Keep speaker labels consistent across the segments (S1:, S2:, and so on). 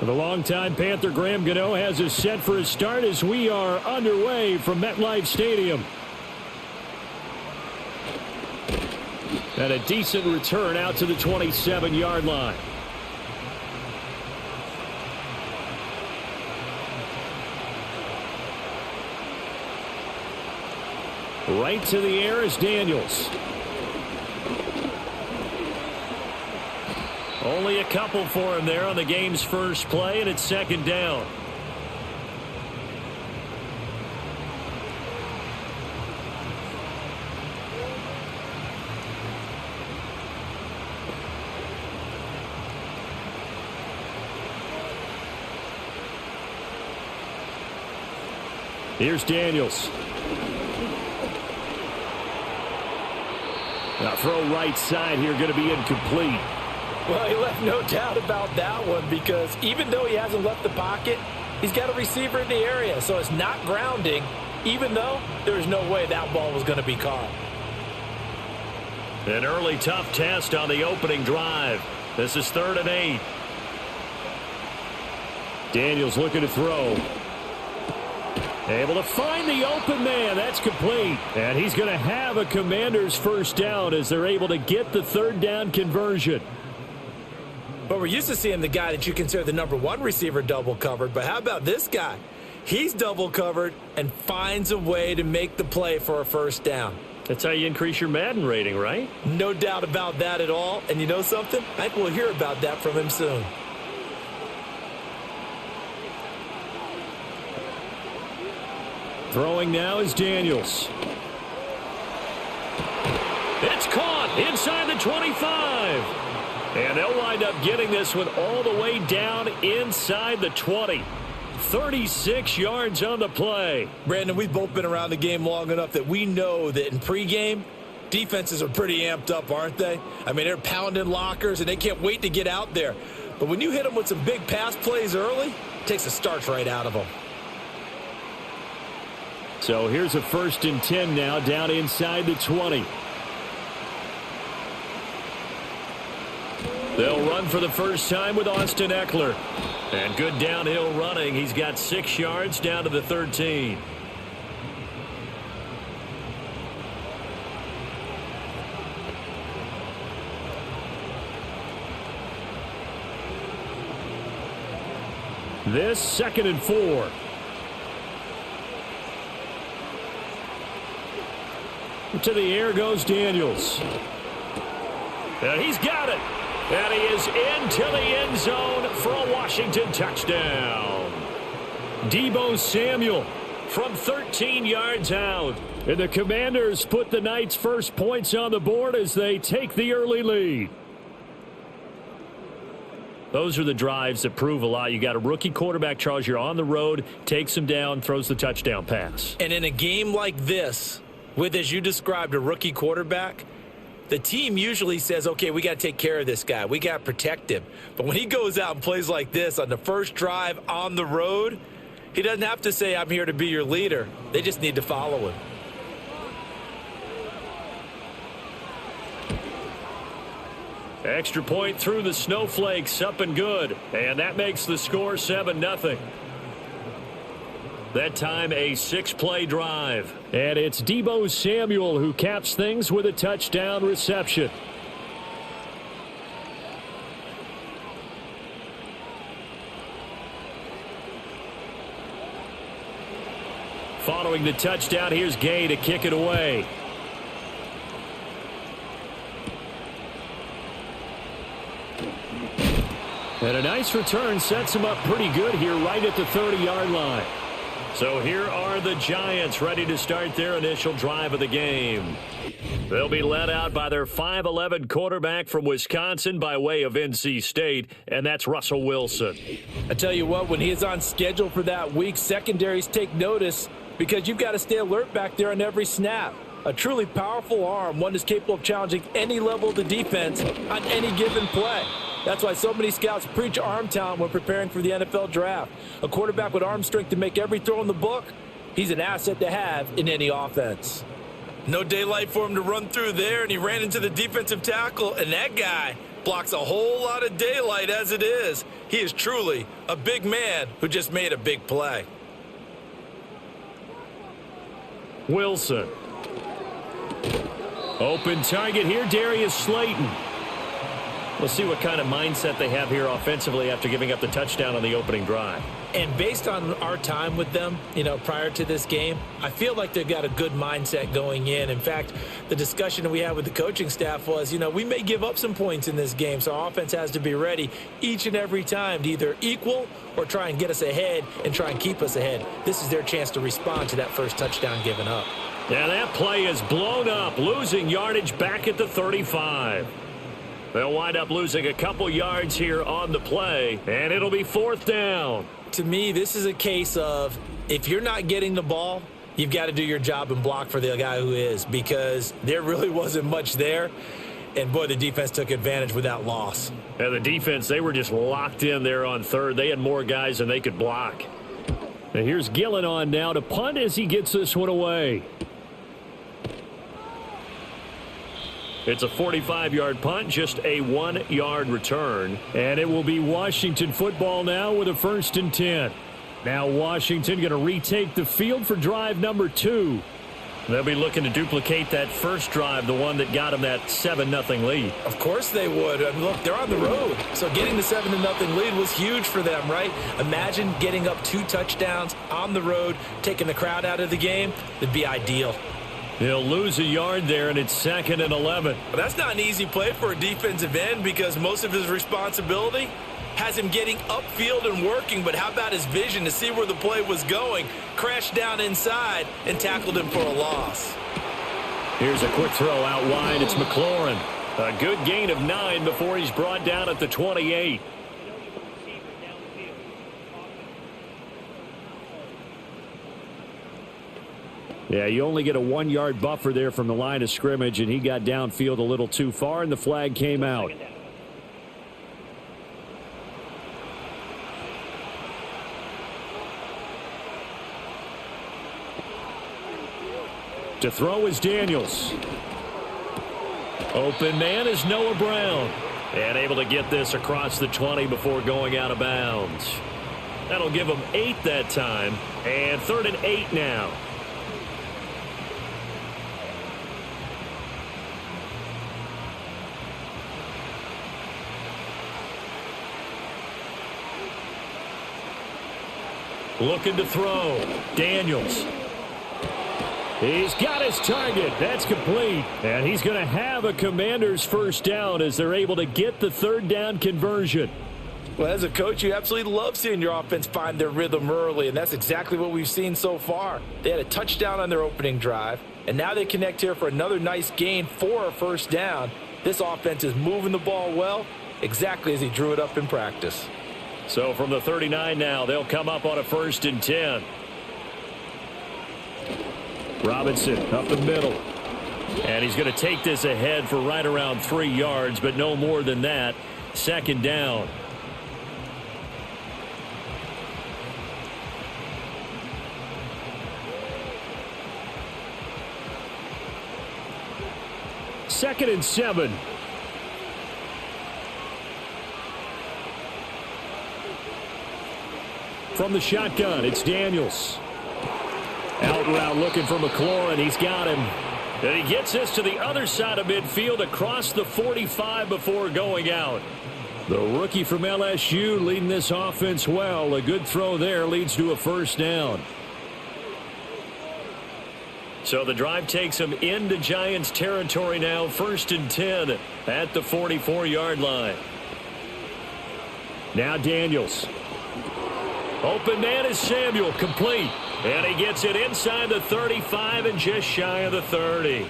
S1: The longtime Panther Graham Gano has us set for a start as we are underway from MetLife Stadium. And a decent return out to the 27-yard line. Right to the air is Daniels. Only a couple for him there on the game's first play, and it's second down. Here's Daniels. Now throw right side here, going to be incomplete.
S2: Well, he left no doubt about that one, because even though he hasn't left the pocket, he's got a receiver in the area, so it's not grounding, even though there's no way that ball was going to be caught.
S1: An early tough test on the opening drive. This is 3rd and 8. Daniels looking to throw. Able to find the open man. That's complete. And he's going to have a Commander's first down as they're able to get the 3rd down conversion.
S2: But we're used to seeing the guy that you consider the #1 receiver double covered. But how about this guy? He's double covered and finds a way to make the play for a first down.
S1: That's how you increase your Madden rating, right?
S2: No doubt about that at all. And you know something? I think we'll hear about that from him soon.
S1: Throwing now is Daniels. It's caught inside the 25. And they'll wind up getting this one all the way down inside the 20. 36 yards on the play.
S2: Brandon, we've both been around the game long enough that we know that in pregame, defenses are pretty amped up, aren't they? I mean, they're pounding lockers, and they can't wait to get out there. But when you hit them with some big pass plays early, it takes the starch right out of them.
S1: So here's a 1st and 10 now, down inside the 20. They'll run for the first time with Austin Eckler. And good downhill running. He's got 6 yards down to the 13. This 2nd and 4. To the air goes Daniels. And he's got it. And he is into the end zone for a Washington touchdown. Deebo Samuel from 13 yards out. And the Commanders put the Knights' first points on the board as they take the early lead. Those are the drives that prove a lot. You got a rookie quarterback, Charles. You're on the road, takes him down, throws the touchdown pass.
S2: And in a game like this, with, as you described, a rookie quarterback, the team usually says, okay, we got to take care of this guy. We got to protect him. But when he goes out and plays like this on the first drive on the road, he doesn't have to say, I'm here to be your leader. They just need to follow him.
S1: Extra point through the snowflakes, up and good. And that makes the score 7-0. That time a 6-play drive. And it's Deebo Samuel who caps things with a touchdown reception. Following the touchdown, here's Gay to kick it away. And a nice return sets him up pretty good here right at the 30-yard line. So here are the Giants ready to start their initial drive of the game. They'll be led out by their 5'11" quarterback from Wisconsin by way of NC State, and that's Russell Wilson.
S2: I tell you what, when he is on schedule for that week, secondaries take notice because you've got to stay alert back there on every snap. A truly powerful arm, one that's capable of challenging any level of the defense on any given play. That's why so many scouts preach arm talent when preparing for the NFL draft. A quarterback with arm strength to make every throw in the book, he's an asset to have in any offense. No daylight for him to run through there, and he ran into the defensive tackle, and that guy Blocks a whole lot of daylight as it is. He is truly a big man who just made a big play.
S1: Wilson. Open target here, Darius Slayton. We'll see what kind of mindset they have here offensively after giving up the touchdown on the opening drive.
S2: And based on our time with them, prior to this game, I feel like they've got a good mindset going in. In fact, the discussion that we had with the coaching staff was, we may give up some points in this game, so our offense has to be ready each and every time to either equal or try and get us ahead and try and keep us ahead. This is their chance to respond to that first touchdown given up.
S1: Yeah, that play is blown up, losing yardage back at the 35. They'll wind up losing a couple yards here on the play, and it'll be fourth down.
S2: To me, this is a case of if you're not getting the ball, you've got to do your job and block for the guy who is, because there really wasn't much there. And, boy, the defense took advantage with that loss.
S1: Yeah, the defense, they were just locked in there on third. They had more guys than they could block. And here's Gillen on now to punt as he gets this one away. It's a 45-yard punt, just a 1-yard return. And it will be Washington football now with a 1st and 10. Now Washington going to retake the field for drive number 2. They'll be looking to duplicate that first drive, the one that got them that 7-0 lead.
S2: Of course they would. I mean, look, they're on the road. So getting the 7-0 lead was huge for them, right? Imagine getting up 2 touchdowns on the road, taking the crowd out of the game. It'd be ideal.
S1: He'll lose a yard there, and it's 2nd and 11.
S2: But that's not an easy play for a defensive end because most of his responsibility has him getting upfield and working. But how about his vision to see where the play was going? Crashed down inside and tackled him for a loss.
S1: Here's a quick throw out wide. It's McLaurin. A good gain of 9 before he's brought down at the 28. Yeah, you only get a 1-yard buffer there from the line of scrimmage, and he got downfield a little too far, and the flag came out. To throw is Daniels. Open man is Noah Brown. And able to get this across the 20 before going out of bounds. That'll give him 8 that time. And 3rd and 8 now. Looking to throw. Daniels. He's got his target. That's complete. And he's going to have a Commander's first down as they're able to get the 3rd down conversion.
S2: Well, as a coach, you absolutely love seeing your offense find their rhythm early, and that's exactly what we've seen so far. They had a touchdown on their opening drive, and now they connect here for another nice gain for a first down. This offense is moving the ball well, exactly as he drew it up in practice.
S1: So from the 39 now, they'll come up on a 1st and 10. Robinson up the middle. And he's going to take this ahead for right around 3 yards, but no more than that. 2nd down. Second and 7. From the shotgun, it's Daniels. Out route looking for McLaurin. He's got him. And he gets this to the other side of midfield across the 45 before going out. The rookie from LSU leading this offense well. A good throw there leads to a first down. So the drive takes him into Giants territory now. 1st and 10 at the 44-yard line. Now Daniels. Open man is Samuel, complete. And he gets it inside the 35 and just shy of the 30.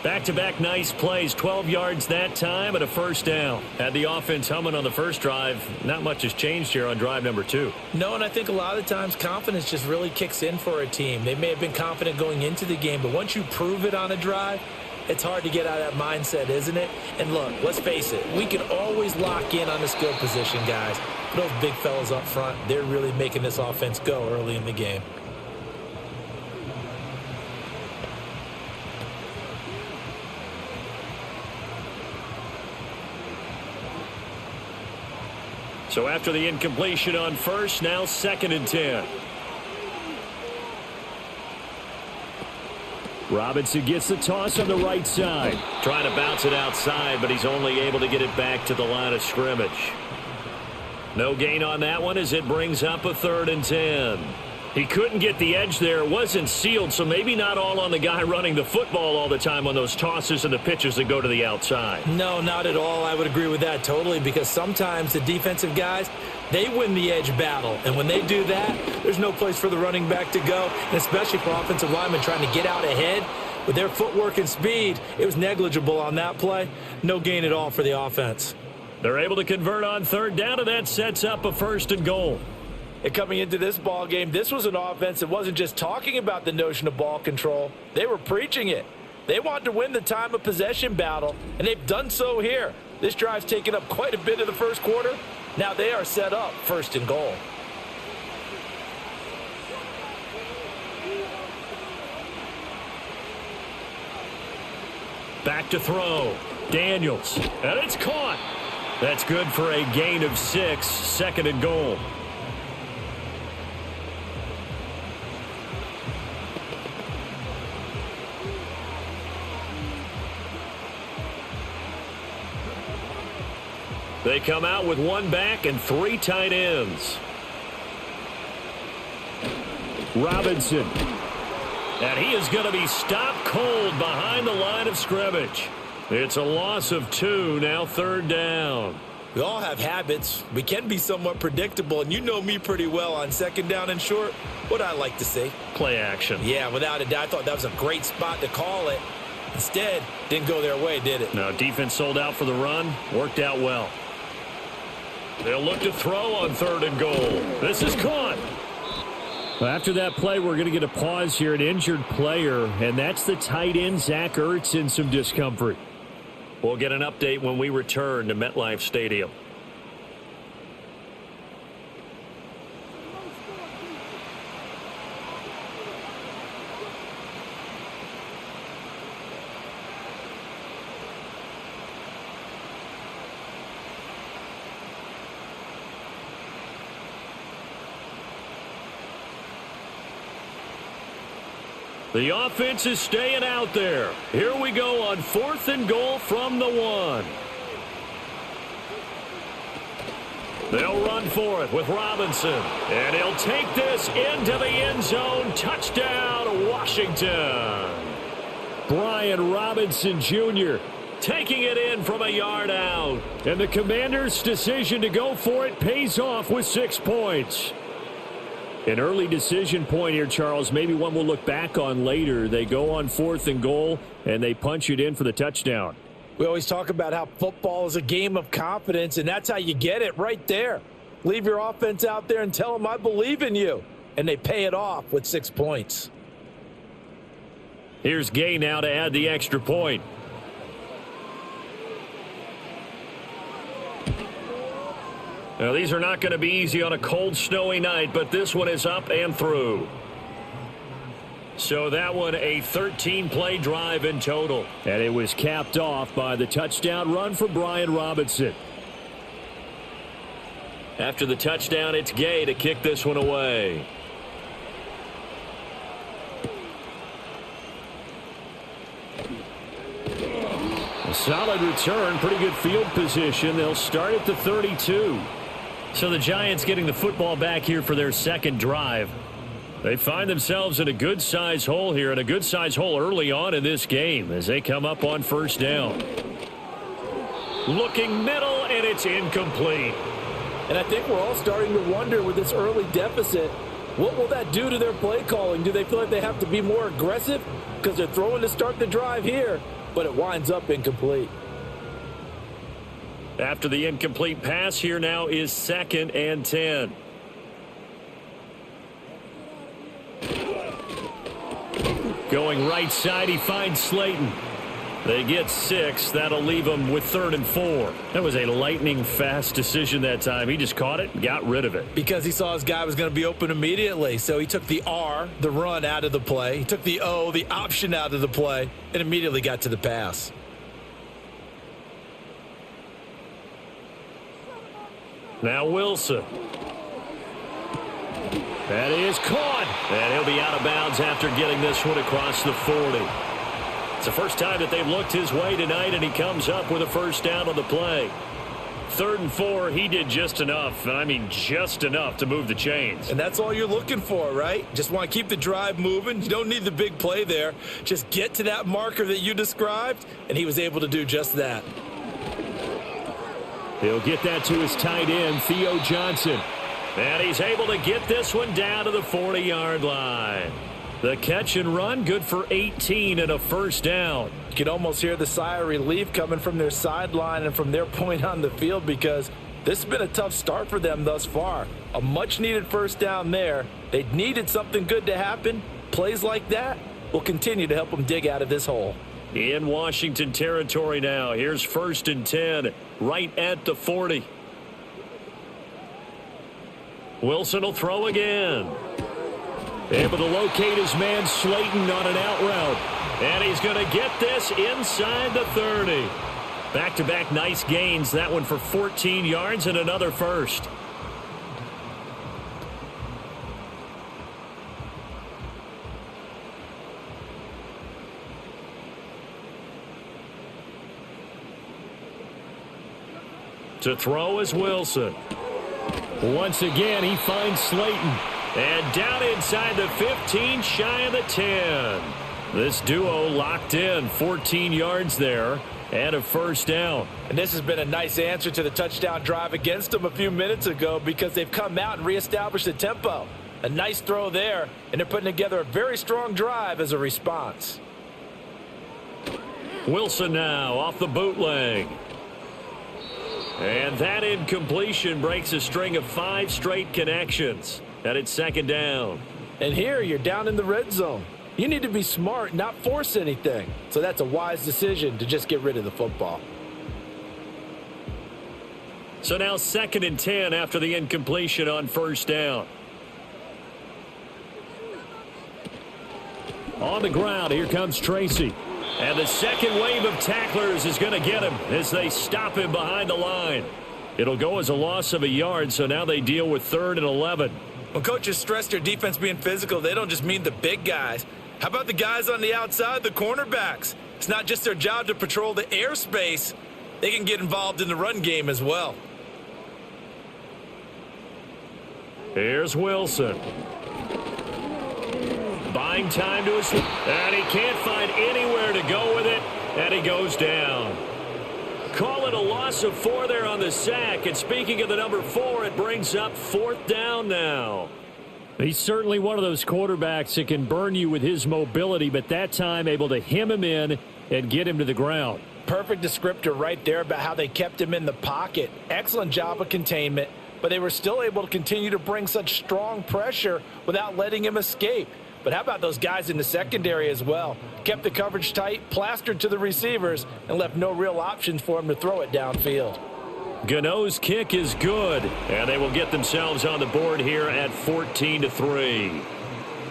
S1: Back-to-back nice plays, 12 yards that time and a first down. Had the offense humming on the first drive. Not much has changed here on drive number 2.
S2: No, and I think a lot of times confidence just really kicks in for a team. They may have been confident going into the game, but once you prove it on a drive, it's hard to get out of that mindset, isn't it? And look, let's face it, we can always lock in on the skill position, guys. Those big fellas up front, they're really making this offense go early in the game.
S1: So after the incompletion on first, now 2nd and 10. Robinson gets the toss on the right side. Trying to bounce it outside, but he's only able to get it back to the line of scrimmage. No gain on that one as it brings up a 3rd and 10. He couldn't get the edge there. It wasn't sealed, so maybe not all on the guy running the football all the time on those tosses and the pitches that go to the outside.
S2: No, not at all. I would agree with that totally, because sometimes the defensive guys, they win the edge battle. And when they do that, there's no place for the running back to go, and especially for offensive linemen trying to get out ahead. With their footwork and speed, it was negligible on that play. No gain at all for the offense.
S1: They're able to convert on 3rd down, and that sets up a 1st and goal.
S2: And coming into this ball game, this was an offense that wasn't just talking about the notion of ball control. They were preaching it. They wanted to win the time of possession battle, and they've done so here. This drive's taken up quite a bit of the first quarter. Now they are set up 1st and goal.
S1: Back to throw. Daniels. And it's caught. That's good for a gain of 6, 2nd and goal. They come out with 1 back and 3 tight ends. Robinson. And he is going to be stopped cold behind the line of scrimmage. It's a loss of 2, now 3rd down.
S2: We all have habits. We can be somewhat predictable, and you know me pretty well on 2nd down and short. What I like to see.
S1: Play action.
S2: Yeah, without a doubt. I thought that was a great spot to call it. Instead, didn't go their way, did it?
S1: No, defense sold out for the run. Worked out well. They'll look to throw on 3rd and goal. This is caught. Well, after that play, we're going to get a pause here, an injured player, and that's the tight end, Zach Ertz, in some discomfort. We'll get an update when we return to MetLife Stadium. The offense is staying out there. Here we go on 4th and goal from the 1. They'll run for it with Robinson. And he'll take this into the end zone. Touchdown, Washington. Brian Robinson Jr. taking it in from a yard out. And the Commanders' decision to go for it pays off with 6 points. An early decision point here, Charles, maybe one we'll look back on later. They go on 4th and goal, and they punch it in for the touchdown.
S2: We always talk about how football is a game of confidence, and that's how you get it right there. Leave your offense out there and tell them, I believe in you. And they pay it off with 6 points.
S1: Here's Gay now to add the extra point. Now, these are not going to be easy on a cold, snowy night, but this one is up and through. So that one a 13-play drive in total. And it was capped off by the touchdown run for Brian Robinson. After the touchdown, it's Gay to kick this one away. A solid return, pretty good field position. They'll start at the 32. So the Giants getting the football back here for their 2nd drive. They find themselves in a good-sized hole here, and a good-sized hole early on in this game as they come up on 1st down. Looking middle, and it's incomplete.
S2: And I think we're all starting to wonder with this early deficit, what will that do to their play calling? Do they feel like they have to be more aggressive because they're throwing to start the drive here, but it winds up incomplete?
S1: After the incomplete pass, here now is 2nd and 10. Going right side, he finds Slayton. They get 6. That'll leave them with 3rd and 4. That was a lightning-fast decision that time. He just caught it and got rid of it.
S2: Because he saw his guy was going to be open immediately. So he took the R, the run, out of the play. He took the O, the option, out of the play, and immediately got to the pass.
S1: Now Wilson. That is caught. And he'll be out of bounds after getting this one across the 40. It's the first time that they've looked his way tonight, and he comes up with a first down on the play. 3rd and 4, he did just enough. I mean, just enough to move the chains.
S2: And that's all you're looking for, right? Just want to keep the drive moving. You don't need the big play there. Just get to that marker that you described, and he was able to do just that.
S1: He'll get that to his tight end, Theo Johnson. And he's able to get this one down to the 40-yard line. The catch and run, good for 18 and a first down.
S2: You can almost hear the sigh of relief coming from their sideline and from their point on the field, because this has been a tough start for them thus far. A much-needed first down there. They needed something good to happen. Plays like that will continue to help them dig out of this hole.
S1: In Washington territory now. Here's 1st and 10, right at the 40. Wilson will throw again. Able to locate his man Slayton on an out route. And he's going to get this inside the 30. Back-to-back nice gains. That one for 14 yards and another first. To throw is Wilson. Once again, he finds Slayton. And down inside the 15, shy of the 10. This duo locked in, 14 yards there, and a first down.
S2: And this has been a nice answer to the touchdown drive against them a few minutes ago, because they've come out and reestablished the tempo. A nice throw there, and they're putting together a very strong drive as a response.
S1: Wilson now off the bootleg. And that incompletion breaks a string of 5 straight connections. And it's 2nd down.
S2: And here you're down in the red zone. You need to be smart, not force anything. So that's a wise decision to just get rid of the football.
S1: So now 2nd and 10 after the incompletion on first down. On the ground, here comes Tracy. And the second wave of tacklers is going to get him as they stop him behind the line. It'll go as a loss of a yard, so now they deal with 3rd and 11.
S2: When coaches stress their defense being physical, they don't just mean the big guys. How about the guys on the outside, the cornerbacks? It's not just their job to patrol the airspace. They can get involved in the run game as well.
S1: Here's Wilson. Buying time to his... And he can't find anywhere to go with it, and he goes down. Call it a loss of 4 there on the sack. And speaking of the number 4, it brings up 4th down now. He's certainly one of those quarterbacks that can burn you with his mobility, but that time able to hem him in and get him to the ground.
S2: Perfect descriptor right there about how they kept him in the pocket. Excellent job of containment, but they were still able to continue to bring such strong pressure without letting him escape. But how about those guys in the secondary as well? Kept the coverage tight, plastered to the receivers, and left no real options for him to throw it downfield.
S1: Gano's kick is good, and they will get themselves on the board here at 14-3.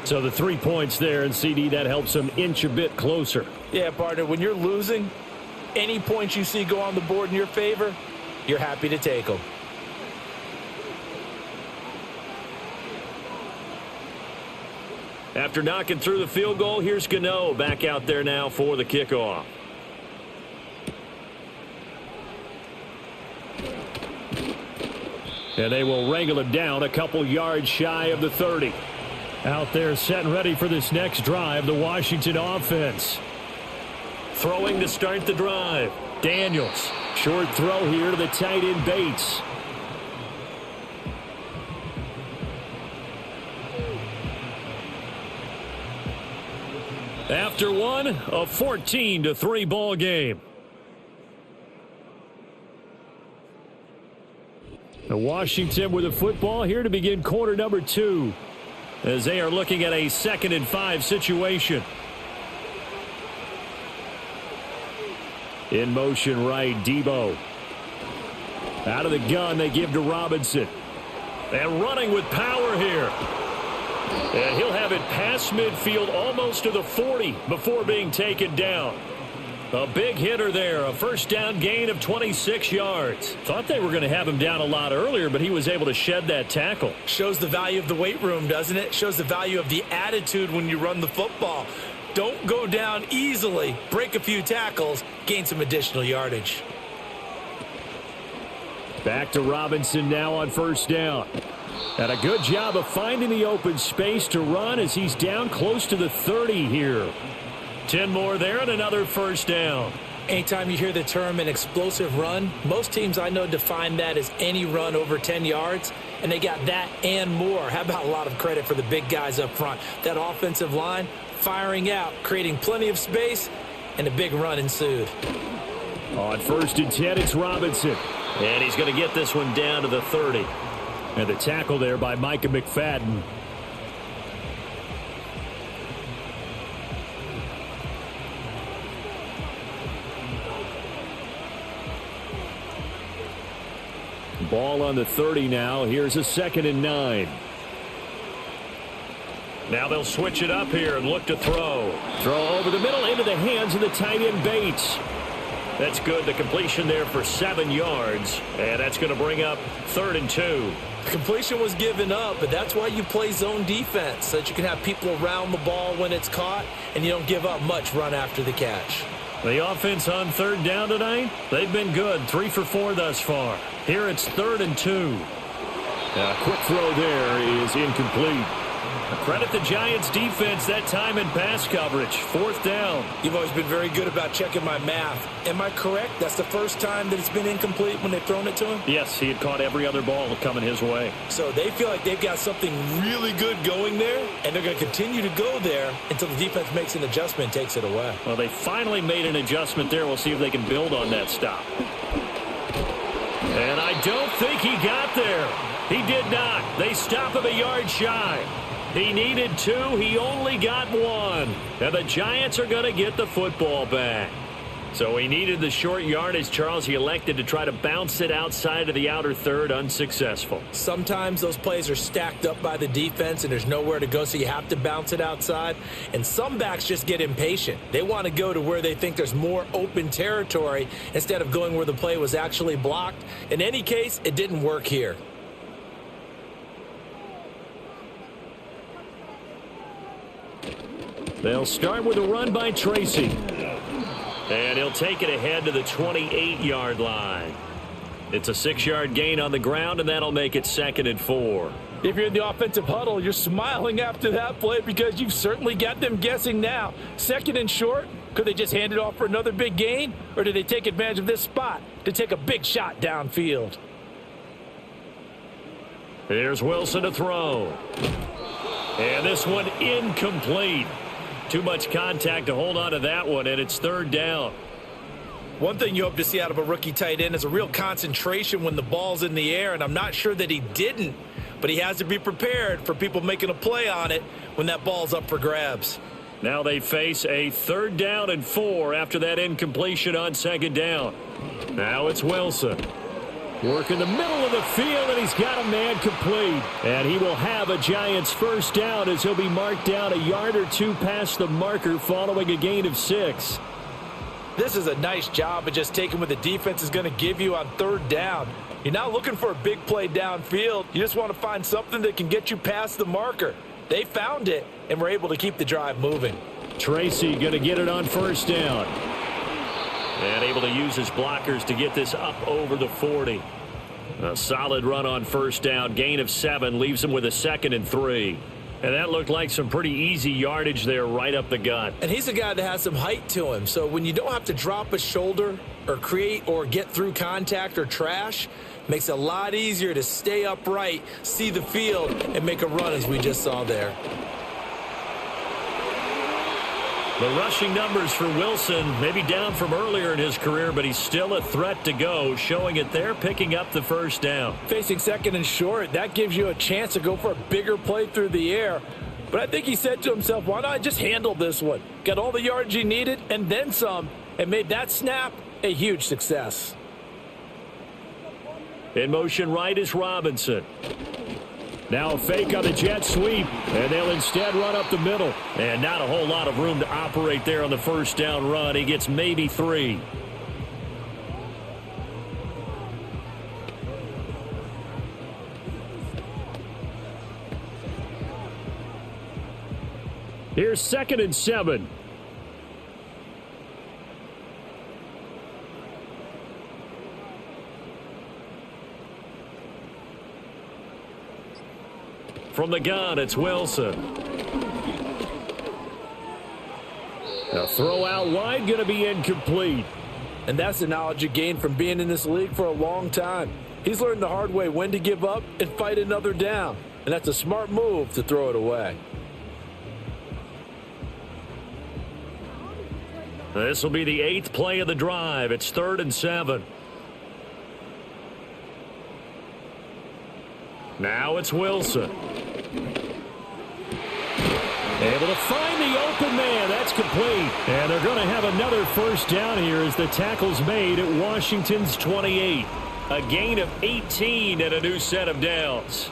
S1: So the 3 points there, and CD, that helps them inch a bit closer.
S2: Yeah, partner, when you're losing, any points you see go on the board in your favor, you're happy to take them.
S1: After knocking through the field goal, here's Gano back out there now for the kickoff. And they will wrangle him down a couple yards shy of the 30. Out there set and ready for this next drive, the Washington offense. Throwing to start the drive. Daniels. Short throw here to the tight end Bates. After one, a 14-3 ball game. Washington with the football here to begin quarter number 2, as they are looking at a 2nd and 5 situation. In motion right, Deebo. Out of the gun, they give to Robinson. And running with power here. And he'll have it past midfield almost to the 40 before being taken down. A big hitter there, a first down gain of 26 yards. Thought they were going to have him down a lot earlier, but he was able to shed that tackle.
S2: Shows the value of the weight room, doesn't it? Shows the value of the attitude when you run the football. Don't go down easily. Break a few tackles, gain some additional yardage.
S1: Back to Robinson now on first down. And a good job of finding the open space to run as he's down close to the 30 here. 10 more there and another first down.
S2: Anytime you hear the term an explosive run, most teams I know define that as any run over 10 yards, and they got that and more. How about a lot of credit for the big guys up front? That offensive line firing out, creating plenty of space, and a big run ensued.
S1: On first and 10, it's Robinson. And he's going to get this one down to the 30. And the tackle there by Micah McFadden. Ball on the 30 now. Here's a 2nd and 9. Now they'll switch it up here and look to throw. Throw over the middle into the hands of the tight end Bates. That's good. The completion there for 7 yards. And that's going to bring up 3rd and 2.
S2: The completion was given up, but that's why you play zone defense, so that you can have people around the ball when it's caught, and you don't give up much run after the catch.
S1: The offense on 3rd down tonight, they've been good. 3 for 4 thus far. Here it's 3rd and 2. A quick throw there is incomplete. Credit the Giants defense that time in pass coverage. 4th down.
S2: You've always been very good about checking my math. Am I correct? That's the first time that it's been incomplete when they've thrown it to him?
S1: Yes, he had caught every other ball coming his way.
S2: So they feel like they've got something really good going there, and they're going to continue to go there until the defense makes an adjustment and takes it away.
S1: Well, they finally made an adjustment there. We'll see if they can build on that stop. And I don't think he got there. He did not. They stop him a yard shy. He needed 2. He only got 1. And the Giants are going to get the football back. So he needed the short yardage, Charles. He elected to try to bounce it outside of the outer third, unsuccessful.
S2: Sometimes those plays are stacked up by the defense and there's nowhere to go, so you have to bounce it outside. And some backs just get impatient. They want to go to where they think there's more open territory instead of going where the play was actually blocked. In any case, it didn't work here.
S1: They'll start with a run by Tracy. And he'll take it ahead to the 28-yard line. It's a 6-yard gain on the ground, and that'll make it 2nd and 4.
S2: If you're in the offensive huddle, you're smiling after that play because you've certainly got them guessing now. 2nd and short, could they just hand it off for another big gain? Or do they take advantage of this spot to take a big shot downfield?
S1: Here's Wilson to throw. And this one incomplete. Too much contact to hold on to that one, and it's 3rd down.
S2: One thing you hope to see out of a rookie tight end is a real concentration when the ball's in the air, and I'm not sure that he didn't, but he has to be prepared for people making a play on it when that ball's up for grabs.
S1: Now they face a 3rd down and 4 after that incompletion on 2nd down. Now it's Wilson. Work in the middle of the field, and he's got a man complete. And he will have a Giants first down as he'll be marked down a yard or 2 past the marker following a gain of 6.
S2: This is a nice job of just taking what the defense is going to give you on 3rd down. You're not looking for a big play downfield. You just want to find something that can get you past the marker. They found it, and were able to keep the drive moving.
S1: Tracy going to get it on 1st down. And able to use his blockers to get this up over the 40. A solid run on 1st down. Gain of 7 leaves him with a 2nd and 3. And that looked like some pretty easy yardage there right up the gut.
S2: And he's a guy that has some height to him. So when you don't have to drop a shoulder or create or get through contact or trash, makes it a lot easier to stay upright, see the field, and make a run as we just saw there.
S1: The rushing numbers for Wilson maybe down from earlier in his career, but he's still a threat to go, showing it there, picking up the 1st down.
S2: Facing 2nd and short, that gives you a chance to go for a bigger play through the air. But I think he said to himself, why not just handle this one? Got all the yards he needed and then some, and made that snap a huge success.
S1: In motion right is Robinson. Now a fake on the jet sweep, and they'll instead run up the middle. And not a whole lot of room to operate there on the first down run. He gets maybe 3. Here's 2nd and 7. From the gun, it's Wilson. A throw out wide, going to be incomplete.
S2: And that's the knowledge you gain from being in this league for a long time. He's learned the hard way when to give up and fight another down. And that's a smart move to throw it away.
S1: This will be the 8th play of the drive. It's 3rd and 7. Now it's Wilson. Able to find the open man. That's complete. And they're going to have another first down here as the tackle's made at Washington's 28. A gain of 18 and a new set of downs.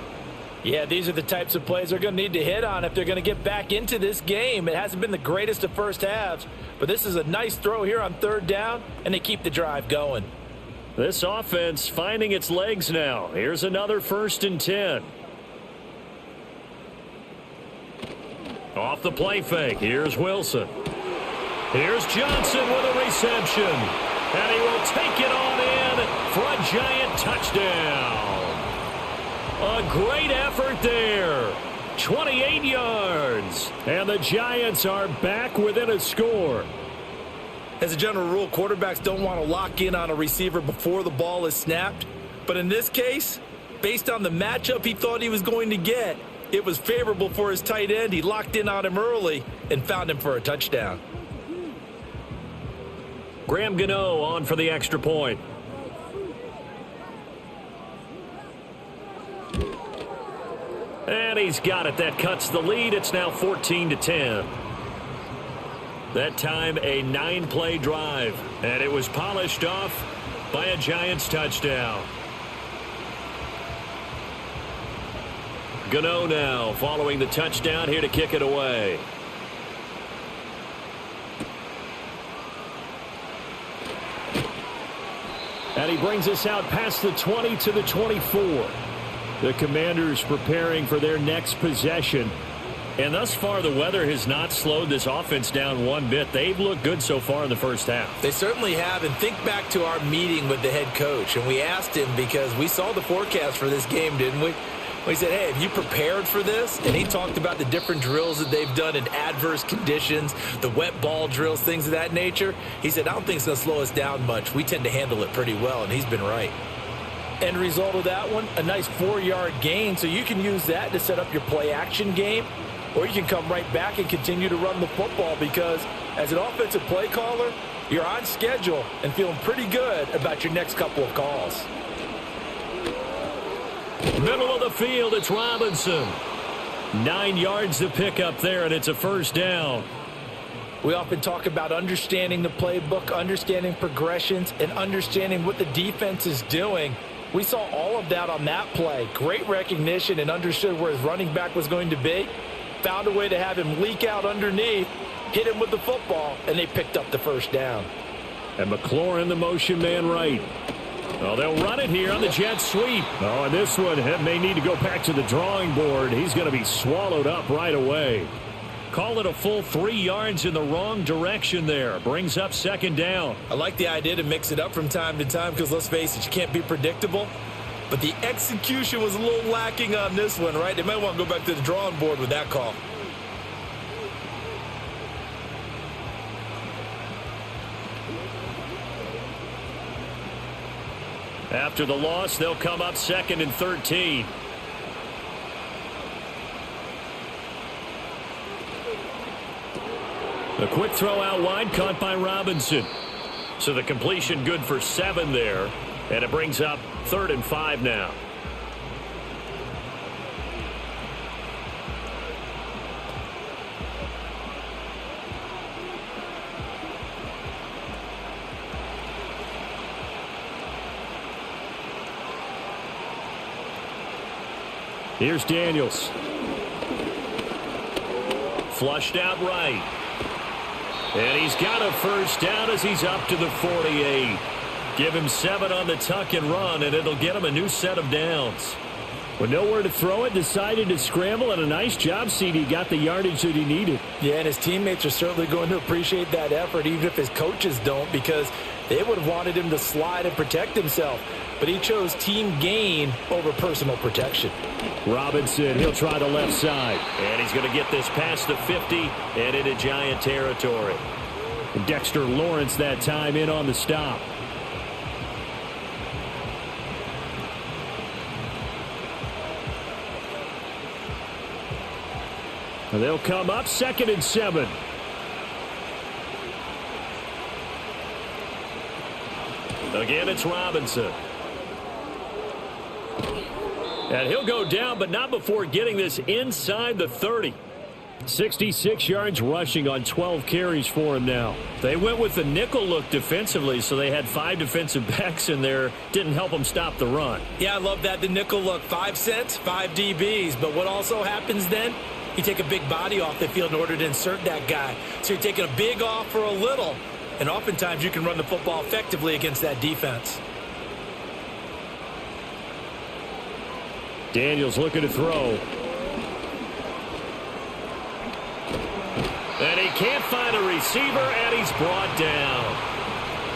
S2: Yeah, these are the types of plays they're going to need to hit on if they're going to get back into this game. It hasn't been the greatest of first halves, but this is a nice throw here on 3rd down, and they keep the drive going.
S1: This offense finding its legs now. Here's another 1st and 10. Off the play fake. Here's Wilson. Here's Johnson with a reception. And he will take it on in for a giant touchdown. A great effort there. 28 yards. And the Giants are back within a score.
S2: As a general rule, quarterbacks don't want to lock in on a receiver before the ball is snapped. But in this case, based on the matchup he thought he was going to get, it was favorable for his tight end. He locked in on him early and found him for a touchdown.
S1: Graham Gano on for the extra point. And he's got it. That cuts the lead. It's now 14-10. That time a 9-play drive. And it was polished off by a Giants touchdown. Gano now following the touchdown here to kick it away. And he brings us out past the 20 to the 24. The Commanders preparing for their next possession. And thus far, the weather has not slowed this offense down one bit. They've looked good so far in the first half.
S2: They certainly have. And think back to our meeting with the head coach. And we asked him because we saw the forecast for this game, didn't we? We said, hey, have you prepared for this? And he talked about the different drills that they've done in adverse conditions, the wet ball drills, things of that nature. He said, I don't think it's going to slow us down much. We tend to handle it pretty well, and he's been right. End result of that one, a nice 4-yard gain, so you can use that to set up your play-action game, or you can come right back and continue to run the football because as an offensive play caller, you're on schedule and feeling pretty good about your next couple of calls.
S1: Middle of the field, it's Robinson. 9 yards to pick up there, and it's a first down.
S2: We often talk about understanding the playbook, understanding progressions, and understanding what the defense is doing. We saw all of that on that play. Great recognition and understood where his running back was going to be. Found a way to have him leak out underneath, hit him with the football, and they picked up the first down.
S1: And McLaurin, the motion man right. Oh, they'll run it here on the jet sweep. Oh, and this one may need to go back to the drawing board. He's going to be swallowed up right away. Call it a full 3 yards in the wrong direction there. Brings up second down.
S2: I like the idea to mix it up from time to time because, let's face it, you can't be predictable. But the execution was a little lacking on this one, right? They might want to go back to the drawing board with that call.
S1: After the loss, they'll come up 2nd and 13. A quick throw out wide, caught by Robinson. So the completion good for 7 there. And it brings up 3rd and 5 now. Here's Daniels. Flushed out right. And he's got a first down as he's up to the 48. Give him 7 on the tuck and run, and it'll get him a new set of downs. With nowhere to throw it, decided to scramble, and a nice job, CD. Got the yardage that he needed.
S2: Yeah, and his teammates are certainly going to appreciate that effort, even if his coaches don't, because they would have wanted him to slide and protect himself. But he chose team gain over personal protection.
S1: Robinson, he'll try the left side. And he's going to get this past the 50 and into Giant territory. Dexter Lawrence that time in on the stop. And they'll come up 2nd and 7. Again, it's Robinson. And he'll go down, but not before getting this inside the 30. 66 yards rushing on 12 carries for him now. They went with the nickel look defensively, so they had 5 defensive backs in there. Didn't help them stop the run.
S2: Yeah, I love that, the nickel look. 5 cents, 5 DBs. But what also happens then? You take a big body off the field in order to insert that guy. So you're taking a big off for a little. And oftentimes you can run the football effectively against that defense.
S1: Daniels looking to throw. And he can't find a receiver, and he's brought down.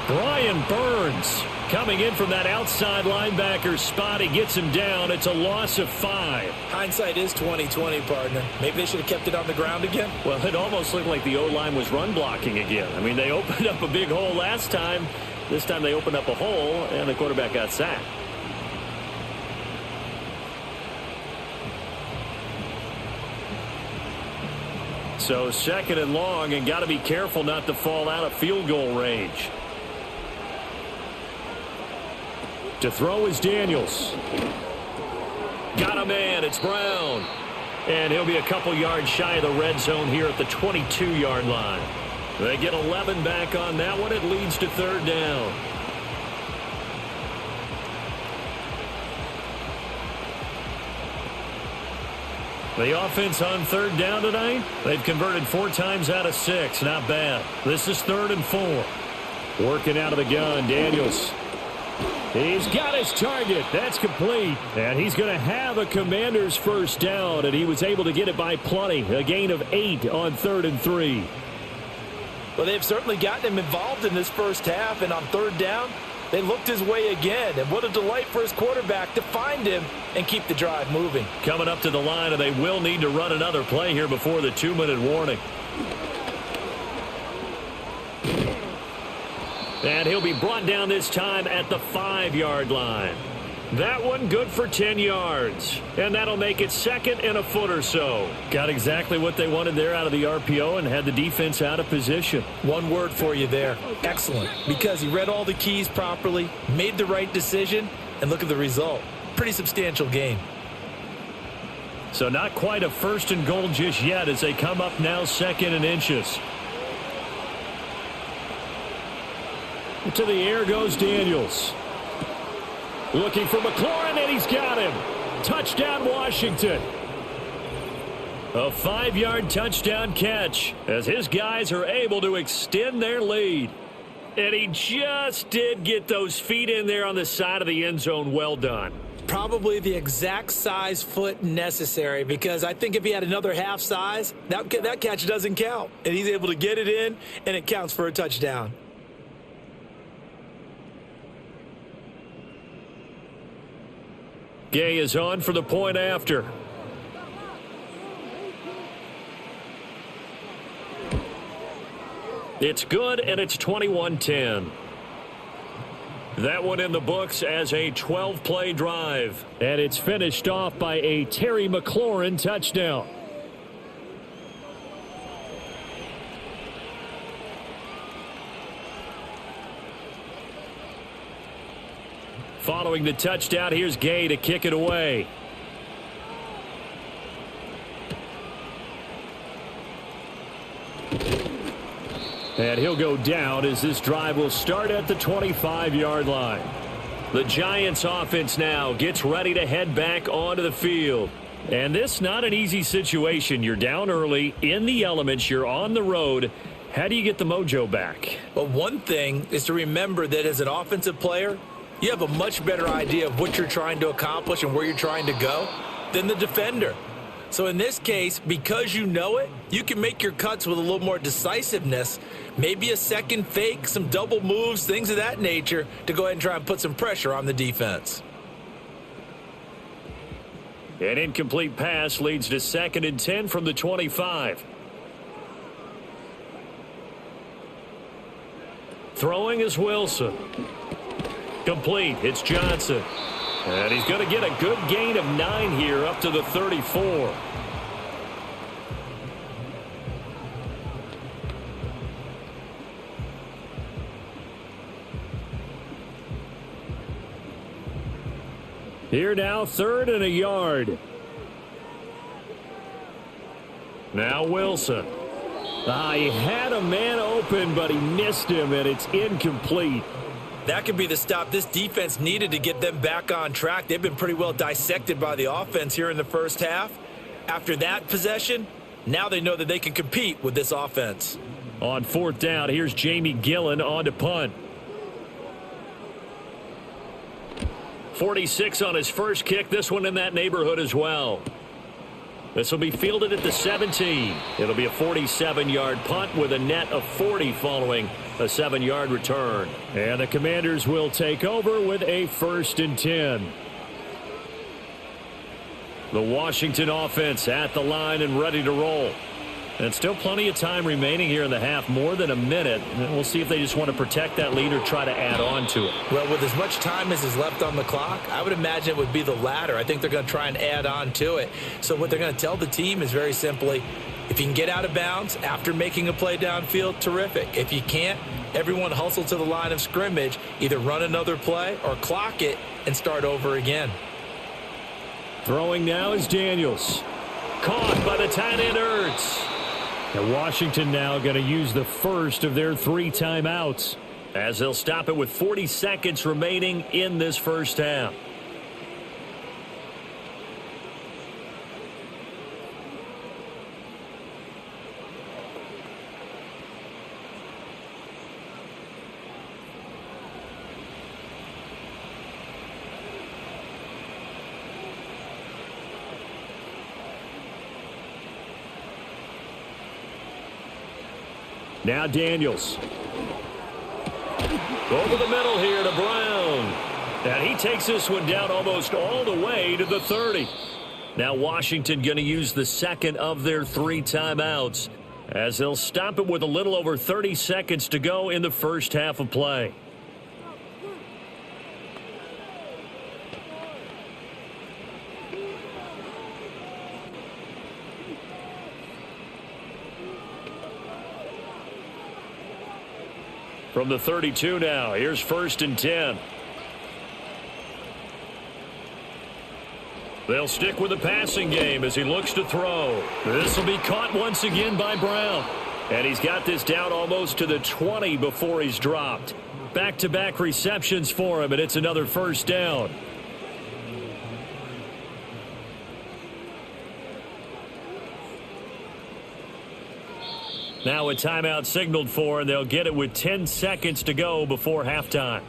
S1: Brian Burns coming in from that outside linebacker spot. He gets him down. It's a loss of 5.
S2: Hindsight is 20/20, partner. Maybe they should have kept it on the ground again.
S1: Well, it almost looked like the O-line was run blocking again. I mean, they opened up a big hole last time. This time they opened up a hole, and the quarterback got sacked. So 2nd and long, and got to be careful not to fall out of field goal range. To throw is Daniels. Got a man. It's Brown. And he'll be a couple yards shy of the red zone here at the 22-yard line. They get 11 back on that one. It leads to 3rd down. The offense on 3rd down tonight, they've converted 4 times out of 6. Not bad. This is 3rd and 4. Working out of the gun, Daniels. He's got his target. That's complete. And he's going to have a Commander's first down, and he was able to get it by plenty. A gain of 8 on 3rd and 3.
S2: Well, they've certainly gotten him involved in this first half, and on 3rd down, they looked his way again. And what a delight for his quarterback to find him and keep the drive moving. Coming up to the line, and they will need to run another play here before the 2-minute warning. And he'll be brought down this time at the 5-yard line. That one good for 10 yards. And that'll make it 2nd and a foot or so. Got exactly what they wanted there out of the RPO and had the defense out of position. One word for you there. Excellent. Because he read all the keys properly, made the right decision, and look at the result. Pretty substantial gain.
S1: So not quite a 1st and goal just yet as they come up now 2nd and inches. To the air goes Daniels. Looking for McLaurin, and he's got him. Touchdown, Washington. A 5-yard touchdown catch as his guys are able to extend their lead. And he just did get those feet in there on the side of the end zone. Well done.
S2: Probably the exact size foot necessary, because I think if he had another half size, that catch doesn't count. And he's able to get it in, and it counts for a touchdown.
S1: Gay is on for the point after. It's good, and it's 21-10. That one in the books as a 12-play drive. And it's finished off by a Terry McLaurin touchdown. Following the touchdown, here's Gay to kick it away. And he'll go down as this drive will start at the 25-yard line. The Giants offense now gets ready to head back onto the field. And this not an easy situation. You're down early, in the elements, you're on the road. How do you get the mojo back?
S2: Well, one thing is to remember that as an offensive player, you have a much better idea of what you're trying to accomplish and where you're trying to go than the defender. So in this case, because you know it, you can make your cuts with a little more decisiveness, maybe a second fake, some double moves, things of that nature, to go ahead and try and put some pressure on the defense.
S1: An incomplete pass leads to 2nd and 10 from the 25. Throwing is Wilson. Complete. It's Johnson. And he's going to get a good gain of 9 here up to the 34. Here now, 3rd and a yard. Now Wilson. He had a man open, but he missed him, and it's incomplete.
S2: That could be the stop this defense needed to get them back on track. They've been pretty well dissected by the offense here in the first half. After that possession, now they know that they can compete with this offense.
S1: On 4th down, here's Jamie Gillen on to punt. 46 on his first kick. This one in that neighborhood as well. This will be fielded at the 17. It'll be a 47-yard punt with a net of 40 following a 7-yard return. And the Commanders will take over with a 1st and 10. The Washington offense at the line and ready to roll. And still plenty of time remaining here in the half, more than a minute. And we'll see if they just want to protect that lead or try to add on to it.
S2: Well, with as much time as is left on the clock, I would imagine it would be the latter. I think they're going to try and add on to it. So what they're going to tell the team is very simply, if you can get out of bounds after making a play downfield, terrific. If you can't, everyone hustle to the line of scrimmage, either run another play or clock it and start over again.
S1: Throwing now is Daniels. Caught by the tight end Ertz. And Washington now going to use the first of their 3 timeouts as they'll stop it with 40 seconds remaining in this first half. Now Daniels. Over the middle here to Brown. And he takes this one down almost all the way to the 30. Now Washington going to use the second of their 3 timeouts as they'll stop it with a little over 30 seconds to go in the first half of play. From the 32 now, here's 1st and 10. They'll stick with the passing game as he looks to throw. This will be caught once again by Brown. And he's got this down almost to the 20 before he's dropped. Back-to-back receptions for him, and it's another 1st down. Now a timeout signaled for, and they'll get it with 10 seconds to go before halftime.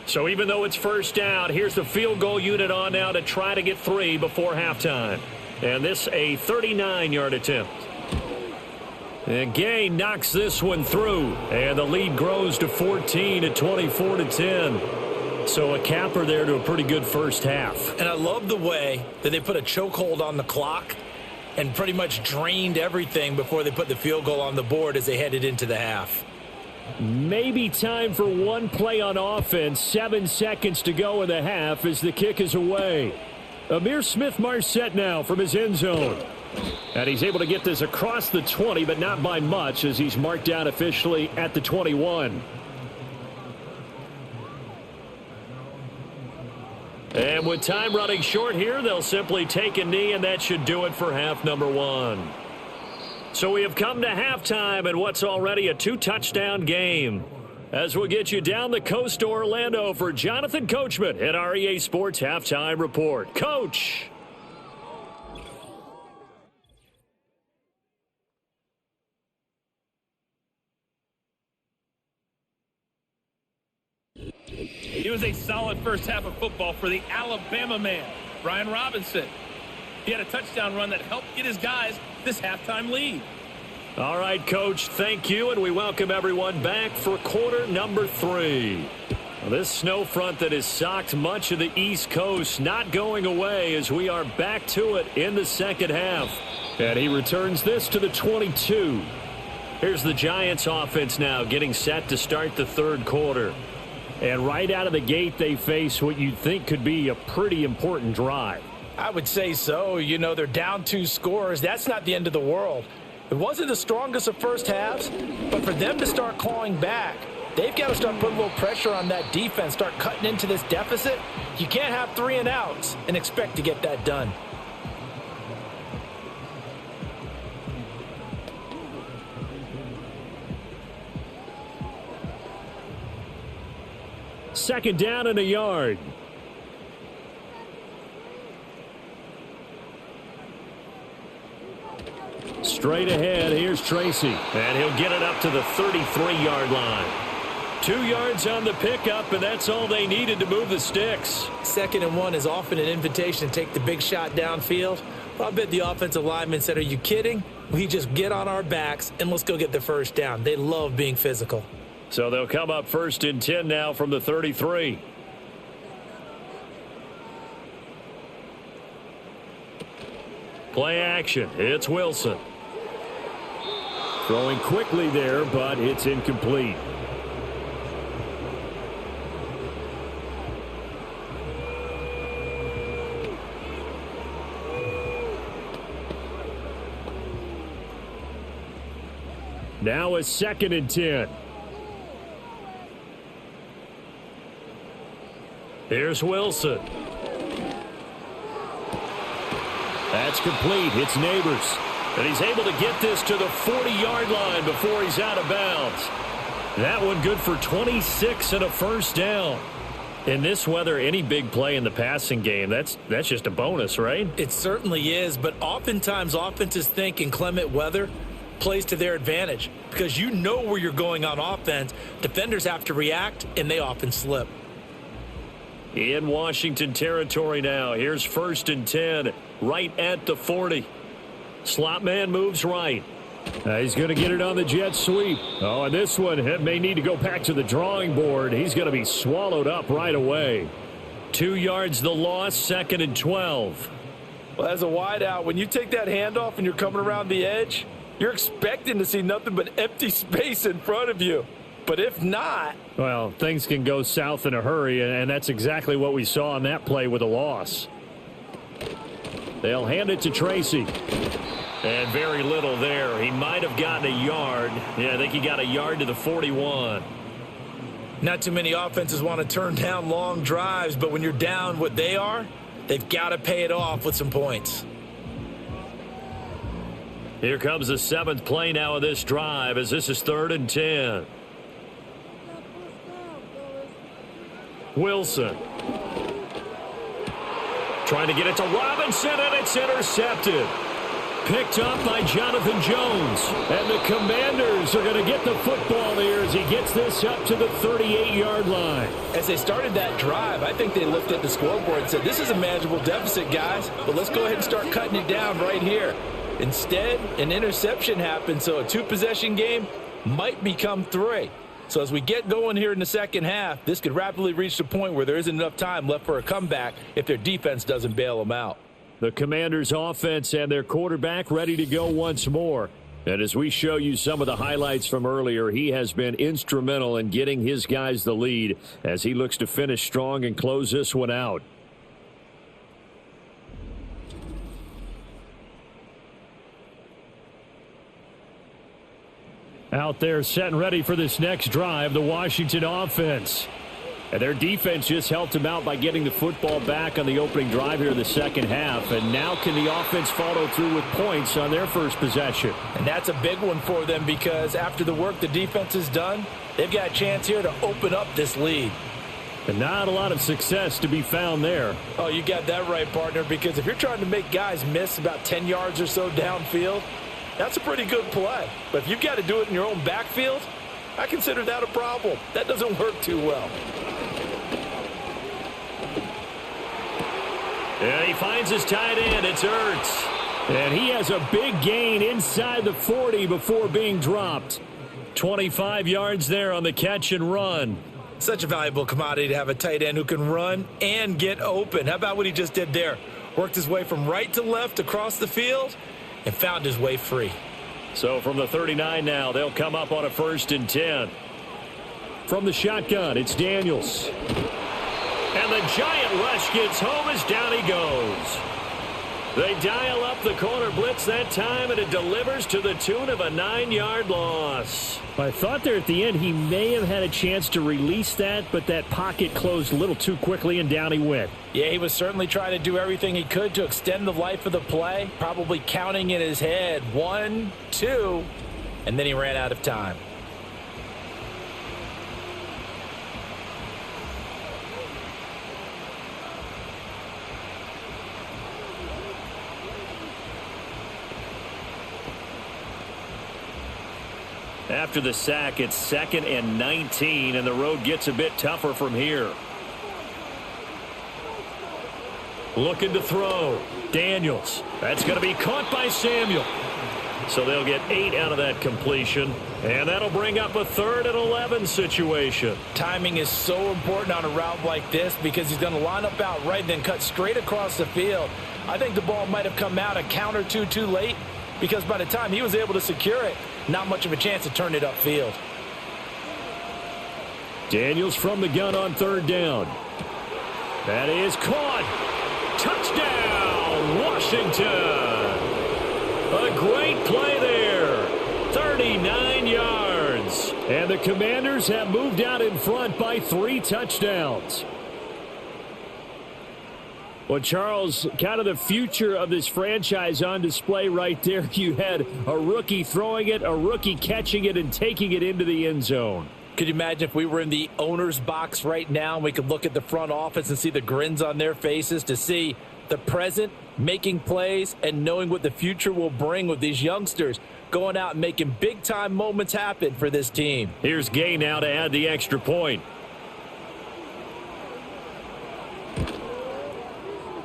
S1: So even though it's 1st down, here's the field goal unit on now to try to get 3 before halftime. And this a 39-yard attempt. And Gay knocks this one through. And the lead grows to 14 at 24-10. So a capper there to a pretty good first half.
S2: And I love the way that they put a chokehold on the clock and pretty much drained everything before they put the field goal on the board as they headed into the half.
S1: Maybe time for one play on offense. 7 seconds to go in the half as the kick is away. Amir Smith-Marset now from his end zone. And he's able to get this across the 20, but not by much as he's marked down officially at the 21. And with time running short here, they'll simply take a knee, and that should do it for half number one. So we have come to halftime in what's already a 2-touchdown game. As we'll get you down the coast to Orlando for Jonathan Coachman at our EA Sports Halftime Report. Coach!
S3: It was a solid first half of football for the Alabama man, Brian Robinson. He had a touchdown run that helped get his guys this halftime lead.
S1: All right, Coach, thank you, and we welcome everyone back for quarter number 3. Well, this snow front that has socked much of the East Coast not going away as we are back to it in the second half. And he returns this to the 22. Here's the Giants offense now getting set to start the third quarter. And right out of the gate, they face what you'd think could be a pretty important drive.
S2: I would say so. You know, they're down 2 scores. That's not the end of the world. It wasn't the strongest of first halves, but for them to start clawing back, they've got to start putting a little pressure on that defense, start cutting into this deficit. You can't have 3 and outs and expect to get that done.
S1: Second down and a yard. Straight ahead, here's Tracy. And he'll get it up to the 33-yard line. 2 yards on the pickup, and that's all they needed to move the sticks.
S2: 2nd and 1 is often an invitation to take the big shot downfield. Well, I bet the offensive lineman said, are you kidding? We just get on our backs and let's go get the first down. They love being physical.
S1: So they'll come up 1st and 10 now from the 33. Play action. It's Wilson. Throwing quickly there, but it's incomplete. Now a 2nd and 10. Here's Wilson. That's complete. It's Nabers. And he's able to get this to the 40-yard line before he's out of bounds. That one good for 26 and a first down. In this weather, any big play in the passing game, that's just a bonus, right?
S2: It certainly is, but oftentimes offenses think inclement weather plays to their advantage because you know where you're going on offense. Defenders have to react, and they often slip.
S1: In Washington territory now. Here's 1st and 10, right at the 40. Slot man moves right. He's going to get it on the jet sweep. Oh, and this one may need to go back to the drawing board. He's going to be swallowed up right away. 2 yards the loss, 2nd and 12.
S2: Well, as a wideout, when you take that handoff and you're coming around the edge, you're expecting to see nothing but empty space in front of you. But if not,
S1: well, things can go south in a hurry, and that's exactly what we saw on that play with a loss. They'll hand it to Tracy. And very little there. He might have gotten a yard. Yeah, I think he got a yard to the 41.
S2: Not too many offenses want to turn down long drives, but when you're down what they are, they've got to pay it off with some points.
S1: Here comes the 7th play now of this drive as this is 3rd and 10. Wilson. Trying to get it to Robinson, and it's intercepted. Picked up by Jonathan Jones. And the Commanders are going to get the football here as he gets this up to the 38-yard line.
S2: As they started that drive, I think they looked at the scoreboard and said, this is a manageable deficit, guys, but let's go ahead and start cutting it down right here. Instead, an interception happened, so a 2-possession game might become 3. So as we get going here in the second half, this could rapidly reach the point where there isn't enough time left for a comeback if their defense doesn't bail them out.
S1: The Commanders' offense and their quarterback ready to go once more. And as we show you some of the highlights from earlier, he has been instrumental in getting his guys the lead as he looks to finish strong and close this one out. Out there set and ready for this next drive, the Washington offense. And their defense just helped them out by getting the football back on the opening drive here in the second half. And now can the offense follow through with points on their first possession?
S2: And that's a big one for them because after the work the defense has done, they've got a chance here to open up this lead.
S1: And not a lot of success to be found there.
S2: Oh, you got that right, partner, because if you're trying to make guys miss about 10 yards or so downfield, that's a pretty good play. But if you've got to do it in your own backfield, I consider that a problem. That doesn't work too well.
S1: Yeah, he finds his tight end. It's Ertz. And he has a big gain inside the 40 before being dropped. 25 yards there on the catch and run.
S2: Such a valuable commodity to have a tight end who can run and get open. How about what he just did there? Worked his way from right to left across the field and found his way free.
S1: So from the 39 now, they'll come up on a 1st and 10. From the shotgun, it's Daniels. And the giant rush gets home as down he goes. They dial up the corner blitz that time, and it delivers to the tune of a 9-yard loss. I thought there at the end he may have had a chance to release that, but that pocket closed a little too quickly, and down he went.
S2: Yeah, he was certainly trying to do everything he could to extend the life of the play, probably counting in his head 1, 2, and then he ran out of time.
S1: After the sack, it's 2nd and 19, and the road gets a bit tougher from here. Looking to throw. Daniels. That's going to be caught by Samuel. So they'll get 8 out of that completion, and that'll bring up a 3rd and 11 situation.
S2: Timing is so important on a route like this because he's going to line up out right and then cut straight across the field. I think the ball might have come out a count or two too late because by the time he was able to secure it, not much of a chance to turn it upfield.
S1: Daniels from the gun on 3rd down. That is caught. Touchdown, Washington. A great play there. 39 yards. And the Commanders have moved out in front by 3 touchdowns. Well, Charles, kind of the future of this franchise on display right there. You had a rookie throwing it, a rookie catching it, and taking it into the end zone.
S2: Could you imagine if we were in the owner's box right now and we could look at the front office and see the grins on their faces to see the present making plays and knowing what the future will bring with these youngsters going out and making big-time moments happen for this team.
S1: Here's Gay now to add the extra point.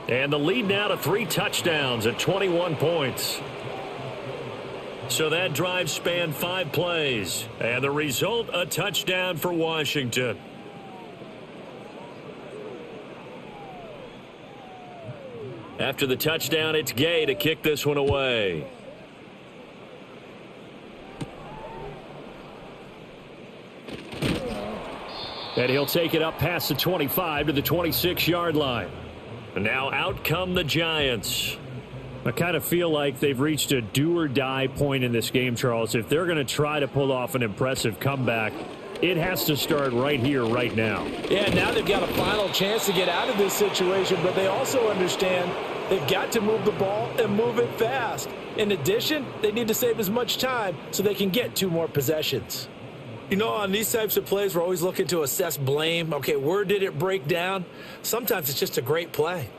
S1: And the lead now to 3 touchdowns at 21 points. So that drive spanned 5 plays. And the result, a touchdown for Washington. After the touchdown, it's Gay to kick this one away. And he'll take it up past the 25 to the 26-yard line. And now out come the Giants. I kind of feel like they've reached a do-or-die point in this game, Charles. If they're going to try to pull off an impressive comeback, it has to start right here, right now.
S2: Yeah, now they've got a final chance to get out of this situation, but they also understand they've got to move the ball and move it fast. In addition, they need to save as much time so they can get 2 more possessions. You know, on these types of plays, we're always looking to assess blame. Okay, where did it break down? Sometimes it's just a great play.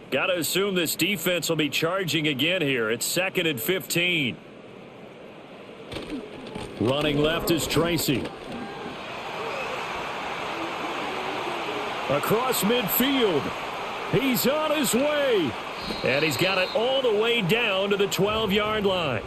S1: Got to assume this defense will be charging again here. It's 2nd and 15. Running left is Tracy. Across midfield. He's on his way. And he's got it all the way down to the 12-yard line.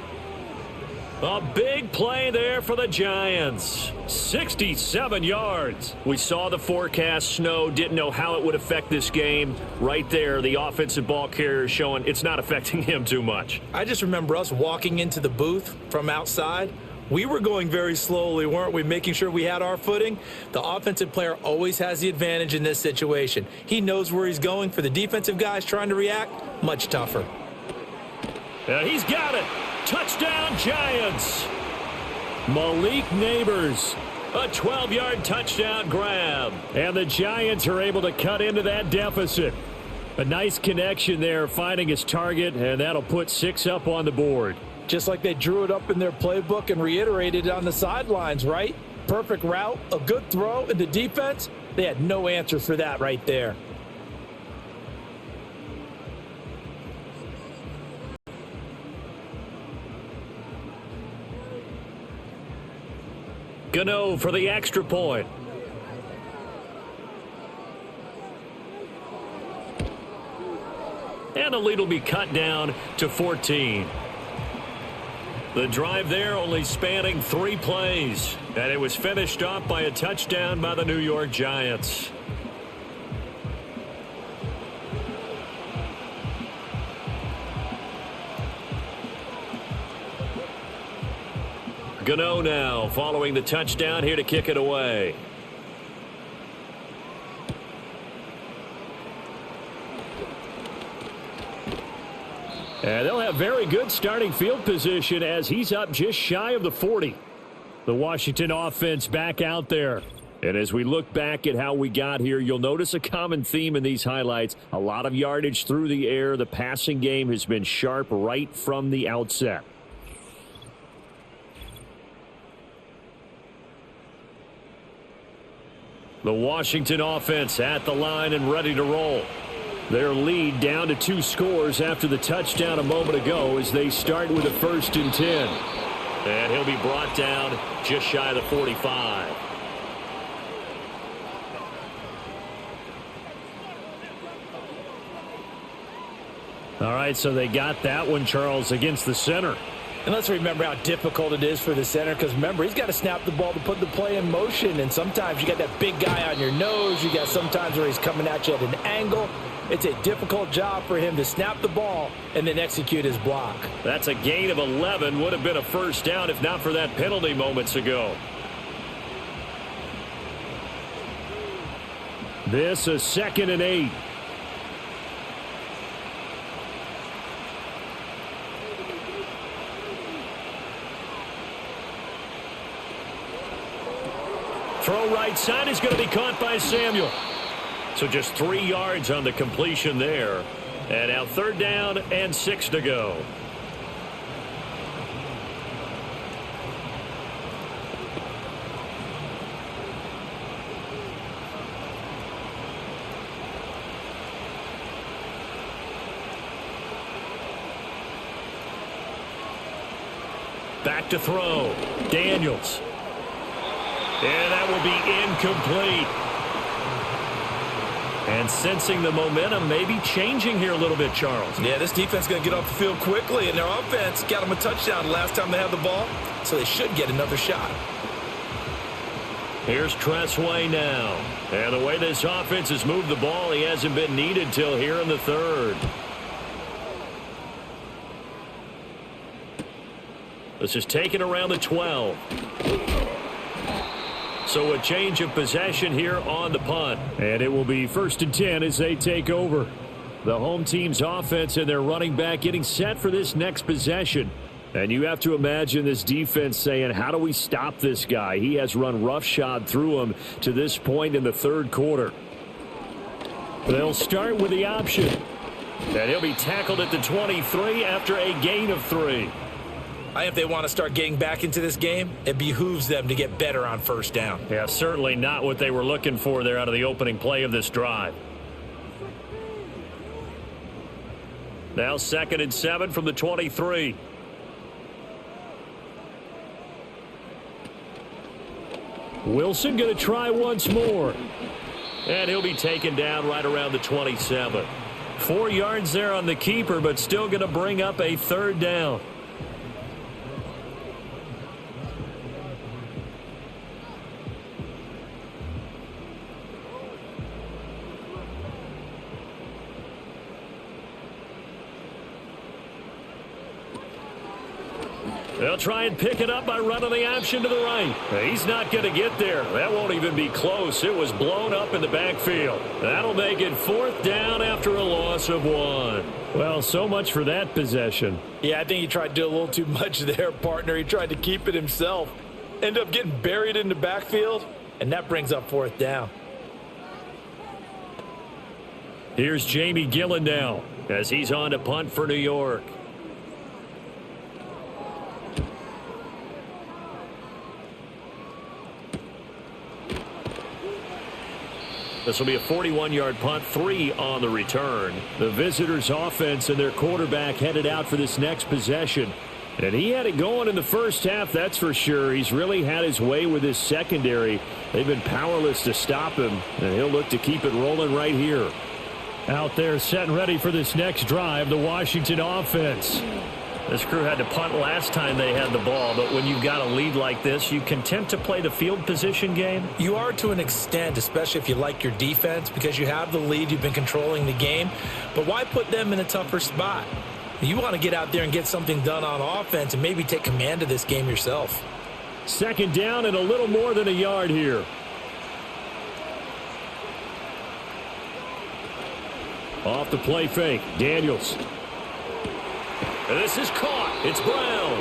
S1: A big play there for the Giants. 67 yards. We saw the forecast snow, didn't know how it would affect this game. Right there, the offensive ball carrier showing it's not affecting him too much.
S2: I just remember us walking into the booth from outside, We were going very slowly, weren't we, making sure we had our footing? The offensive player always has the advantage in this situation. He knows where he's going. For the defensive guys trying to react, much tougher.
S1: He's got it. Touchdown, Giants. Malik Nabers, a 12-yard touchdown grab. And the Giants are able to cut into that deficit. A nice connection there, finding his target, and that'll put 6 up on the board.
S2: Just like they drew it up in their playbook and reiterated it on the sidelines, right? Perfect route, a good throw, and the defense, they had no answer for that right there.
S1: Gano for the extra point. And the lead will be cut down to 14. The drive there only spanning 3 plays. And it was finished off by a touchdown by the New York Giants. Gano now following the touchdown here to kick it away. And they'll have very good starting field position as he's up just shy of the 40. The Washington offense back out there. And as we look back at how we got here, you'll notice a common theme in these highlights. A lot of yardage through the air. The passing game has been sharp right from the outset. The Washington offense at the line and ready to roll. Their lead down to 2 scores after the touchdown a moment ago as they start with a 1st and 10. And he'll be brought down just shy of the 45. All right, so they got that one, Charles, against the center.
S2: And let's remember how difficult it is for the center, because remember, he's got to snap the ball to put the play in motion, and sometimes you got that big guy on your nose. You got sometimes where he's coming at you at an angle. It's a difficult job for him to snap the ball and then execute his block.
S1: That's a gain of 11. Would have been a 1st down if not for that penalty moments ago. This is 2nd and 8. Throw right side is going to be caught by Samuel. So just 3 yards on the completion there. And now 3rd down and 6 to go. Back to throw. Daniels. And that will be incomplete. And sensing the momentum maybe changing here a little bit, Charles.
S2: Yeah, this defense is going to get off the field quickly, and their offense got them a touchdown last time they had the ball, so they should get another shot.
S1: Here's Tressway now. And the way this offense has moved the ball, he hasn't been needed till here in the 3rd. This is taken around the 12. So a change of possession here on the punt. And it will be 1st and 10 as they take over. The home team's offense and their running back getting set for this next possession. And you have to imagine this defense saying, how do we stop this guy? He has run roughshod through him to this point in the 3rd quarter. They'll start with the option. And he'll be tackled at the 23 after a gain of 3.
S2: If they want to start getting back into this game, it behooves them to get better on 1st down.
S1: Yeah, certainly not what they were looking for there out of the opening play of this drive. Now 2nd and 7 from the 23. Wilson going to try once more. And he'll be taken down right around the 27. 4 yards there on the keeper, but still going to bring up a 3rd down. They'll try and pick it up by running the option to the right. He's not going to get there. That won't even be close. It was blown up in the backfield. That'll make it 4th down after a loss of 1. Well, so much for that possession.
S2: Yeah, I think he tried to do a little too much there, partner. He tried to keep it himself. Ended up getting buried in the backfield, and that brings up 4th down.
S1: Here's Jamie Gillen now as he's on to punt for New York. This will be a 41-yard punt, 3 on the return. The visitors' offense and their quarterback headed out for this next possession. And he had it going in the first half, that's for sure. He's really had his way with his secondary. They've been powerless to stop him, and he'll look to keep it rolling right here. Out there set and ready for this next drive, the Washington offense. This crew had to punt last time they had the ball, but when you've got a lead like this, you content to play the field position game?
S2: You are to an extent, especially if you like your defense, because you have the lead, you've been controlling the game. But why put them in a tougher spot? You want to get out there and get something done on offense and maybe take command of this game yourself.
S1: 2nd down and a little more than a yard here. Off the play fake, Daniels. And this is caught. It's Brown.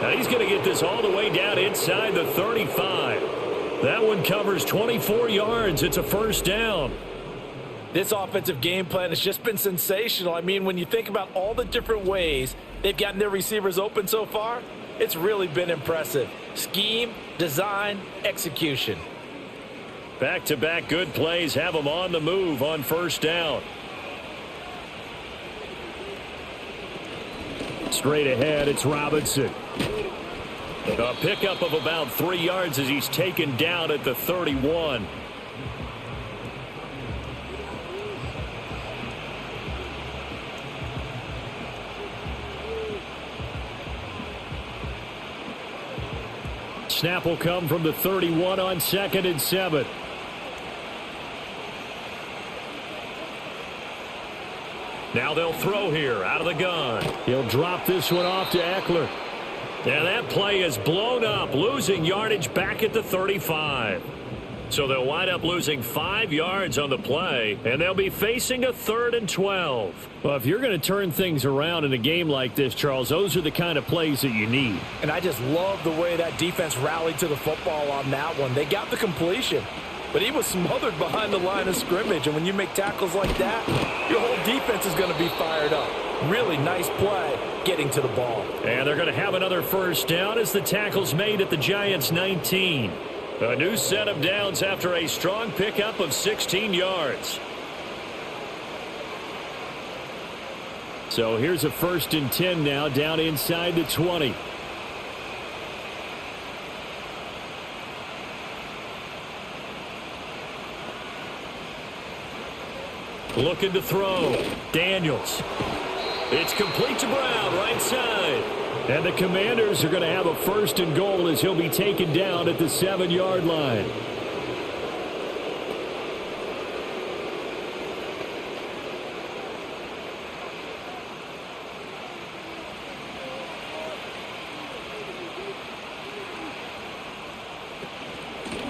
S1: Now he's going to get this all the way down inside the 35. That one covers 24 yards. It's a 1st down.
S2: This offensive game plan has just been sensational. I mean, when you think about all the different ways they've gotten their receivers open so far, it's really been impressive. Scheme, design, execution.
S1: Back-to-back good plays have them on the move on 1st down. Straight ahead, it's Robinson. A pickup of about 3 yards as he's taken down at the 31. Snap will come from the 31 on 2nd and 7. Now they'll throw here out of the gun. He'll drop this one off to Eckler. And that play is blown up, losing yardage back at the 35. So they'll wind up losing 5 yards on the play, and they'll be facing a 3rd and 12. Well, if you're going to turn things around in a game like this, Charles, those are the kind of plays that you need.
S2: And I just love the way that defense rallied to the football on that one. They got the completion, but he was smothered behind the line of scrimmage. And when you make tackles like that, your whole defense is going to be fired up. Really nice play getting to the ball.
S1: And they're going to have another 1st down as the tackle's made at the Giants' 19. A new set of downs after a strong pickup of 16 yards. So here's a 1st and 10 now down inside the 20. Looking to throw. Daniels. It's complete to Brown, right side. And the Commanders are going to have a 1st and goal as he'll be taken down at the 7-yard line.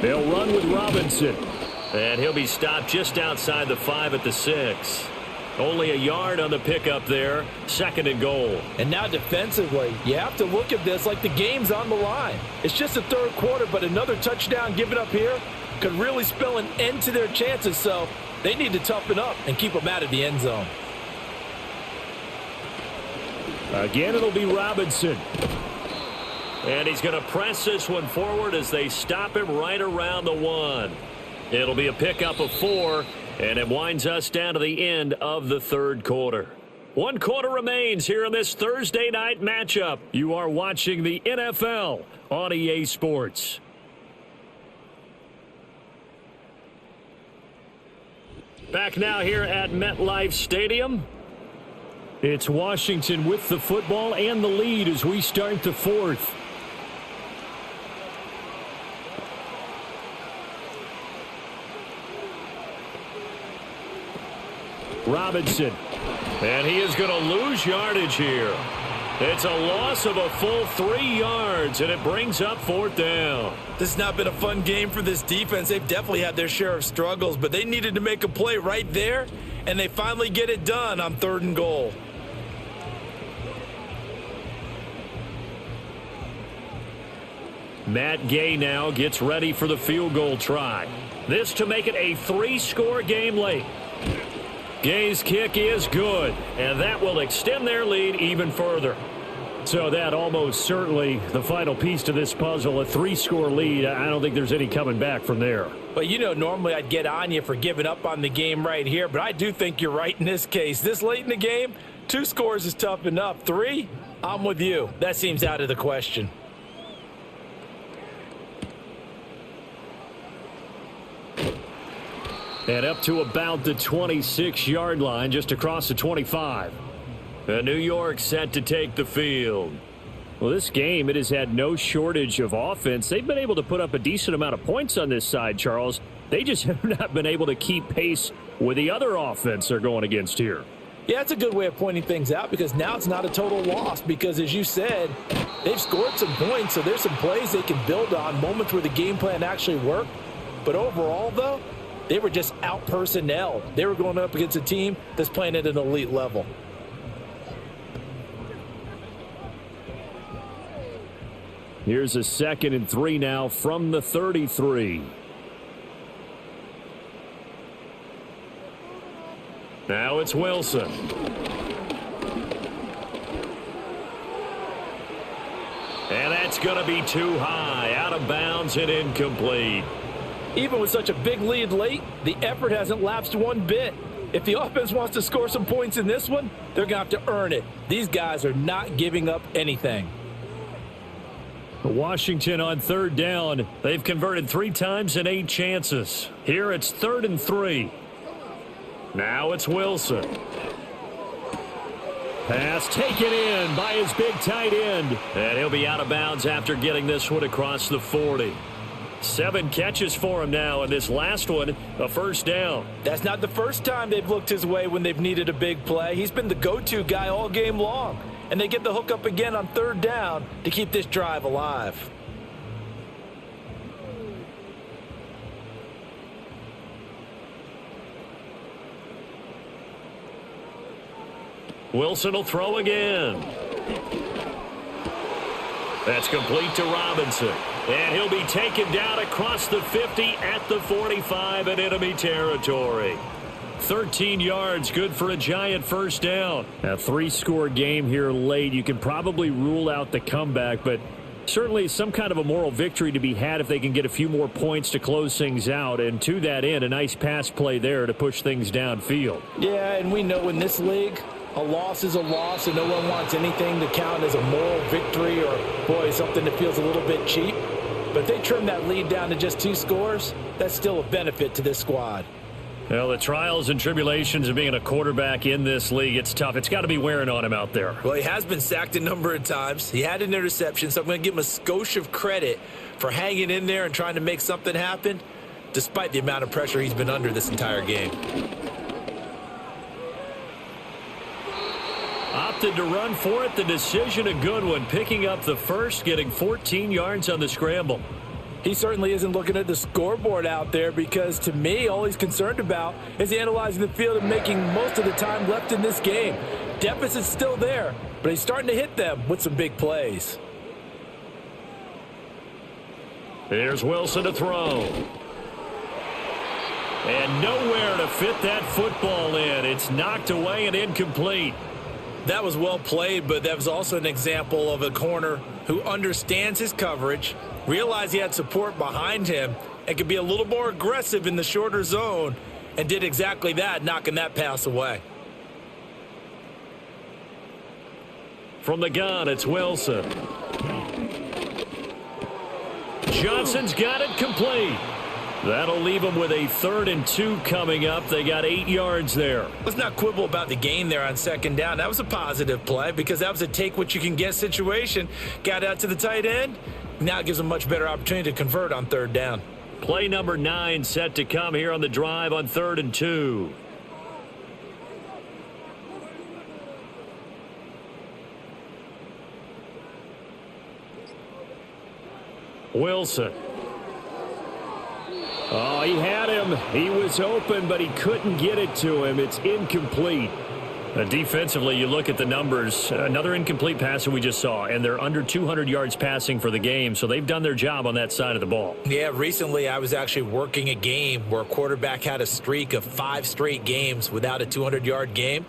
S1: They'll run with Robinson. And he'll be stopped just outside the 5 at the 6. Only a yard on the pickup there. 2nd and goal.
S2: And now defensively, you have to look at this like the game's on the line. It's just the 3rd quarter, but another touchdown given up here could really spell an end to their chances. So they need to toughen up and keep them out of the end zone.
S1: Again, it'll be Robinson. And he's going to press this one forward as they stop him right around the 1. It'll be a pickup of 4, and it winds us down to the end of the 3rd quarter. 1 quarter remains here in this Thursday night matchup. You are watching the NFL on EA Sports. Back now here at MetLife Stadium. It's Washington with the football and the lead as we start the 4th. Robinson. And he is going to lose yardage here. It's a loss of a full 3 yards, and it brings up 4th down.
S2: This has not been a fun game for this defense. They've definitely had their share of struggles, but they needed to make a play right there, and they finally get it done on 3rd and goal.
S1: Matt Gay now gets ready for the field goal try. This to make it a 3-score game late. Gay's kick is good, and that will extend their lead even further. So that almost certainly the final piece to this puzzle, a 3-score lead. I don't think there's any coming back from there.
S2: But, you know, normally I'd get on you for giving up on the game right here, but I do think you're right in this case. This late in the game, 2 scores is tough enough. 3, I'm with you. That seems out of the question.
S1: And up to about the 26-yard line, just across the 25. And New York set to take the field. Well, this game, it has had no shortage of offense. They've been able to put up a decent amount of points on this side, Charles. They just have not been able to keep pace with the other offense they're going against here.
S2: Yeah, that's a good way of pointing things out because now it's not a total loss because, as you said, they've scored some points, so there's some plays they can build on, moments where the game plan actually worked. But overall, though, they were just out-personnel. They were going up against a team that's playing at an elite level.
S1: Here's a 2nd and 3 now from the 33. Now it's Wilson. And that's going to be too high, out of bounds and incomplete.
S2: Even with such a big lead late, the effort hasn't lapsed one bit. If the offense wants to score some points in this one, they're going to have to earn it. These guys are not giving up anything.
S1: Washington on 3rd down. They've converted 3 times in 8 chances. Here it's 3rd and 3. Now it's Wilson. Pass taken in by his big tight end. And he'll be out of bounds after getting this one across the 40. 7 catches for him now, and this last one, a 1st down.
S2: That's not the first time they've looked his way when they've needed a big play. He's been the go-to guy all game long. And they get the hook up again on 3rd down to keep this drive alive.
S1: Wilson will throw again. That's complete to Robinson. And he'll be taken down across the 50 at the 45 in enemy territory. 13 yards, good for a giant 1st down. A 3-score game here late. You can probably rule out the comeback, but certainly some kind of a moral victory to be had if they can get a few more points to close things out. And to that end, a nice pass play there to push things downfield.
S2: Yeah, and we know in this league, a loss is a loss, and no one wants anything to count as a moral victory or, boy, something that feels a little bit cheap. But if they trim that lead down to just 2 scores, that's still a benefit to this squad.
S1: Well, the trials and tribulations of being a quarterback in this league, it's tough. It's got to be wearing on him out there.
S2: Well, he has been sacked a number of times. He had an interception, so I'm going to give him a skosh of credit for hanging in there and trying to make something happen, despite the amount of pressure he's been under this entire game.
S1: Opted to run for it. The decision a good one. Picking up the 1st, getting 14 yards on the scramble.
S2: He certainly isn't looking at the scoreboard out there because, to me, all he's concerned about is analyzing the field and making most of the time left in this game. Deficit's still there, but he's starting to hit them with some big plays.
S1: Here's Wilson to throw. And nowhere to fit that football in. It's knocked away and incomplete.
S2: That was well played, but that was also an example of a corner who understands his coverage, realized he had support behind him, and could be a little more aggressive in the shorter zone, and did exactly that, knocking that pass away.
S1: From the gun, it's Wilson. Johnson's got it complete. That'll leave them with a 3rd and 2 coming up. They got 8 yards there.
S2: Let's not quibble about the gain there on 2nd down. That was a positive play because that was a take-what-you-can-get situation. Got out to the tight end. Now it gives them a much better opportunity to convert on 3rd down.
S1: Play number 9 set to come here on the drive on 3rd and 2. Wilson. Oh, he had him. He was open, but he couldn't get it to him. It's incomplete. Defensively, you look at the numbers. Another incomplete pass that we just saw, and they're under 200 yards passing for the game, so they've done their job on that side of the ball.
S2: Yeah, recently I was actually working a game where a quarterback had a streak of 5 straight games without a 200-yard game,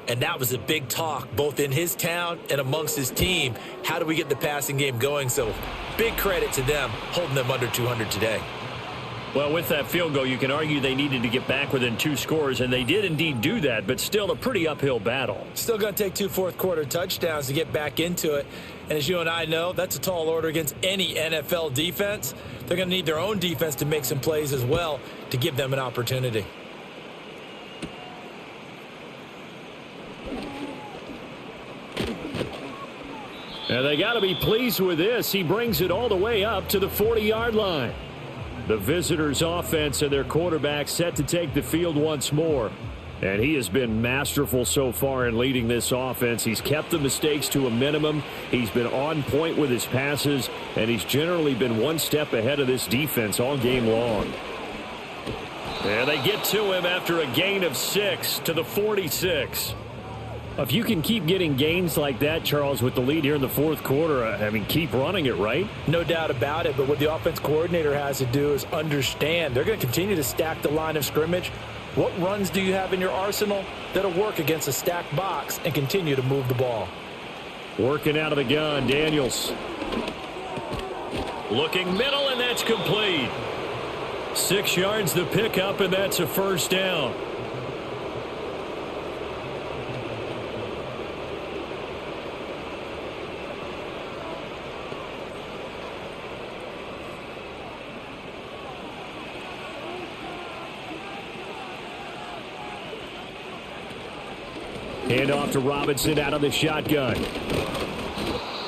S2: and that was a big talk both in his town and amongst his team. How do we get the passing game going? So big credit to them holding them under 200 today.
S1: Well, with that field goal, you can argue they needed to get back within 2 scores, and they did indeed do that, but still a pretty uphill battle.
S2: Still going to take 2 fourth-quarter touchdowns to get back into it. And as you and I know, that's a tall order against any NFL defense. They're going to need their own defense to make some plays as well to give them an opportunity.
S1: And they got to be pleased with this. He brings it all the way up to the 40-yard line. The visitors' offense and their quarterback set to take the field once more. And he has been masterful so far in leading this offense. He's kept the mistakes to a minimum. He's been on point with his passes, and he's generally been one step ahead of this defense all game long. And they get to him after a gain of 6 to the 46. If you can keep getting gains like that, Charles, with the lead here in the fourth quarter, I mean, keep running it, right?
S2: No doubt about it, but what the offense coordinator has to do is understand they're going to continue to stack the line of scrimmage. What runs do you have in your arsenal that'll work against a stacked box and continue to move the ball?
S1: Working out of the gun, Daniels. Looking middle, and that's complete. 6 yards the pickup, and that's a first down. Hand off to Robinson out of the shotgun.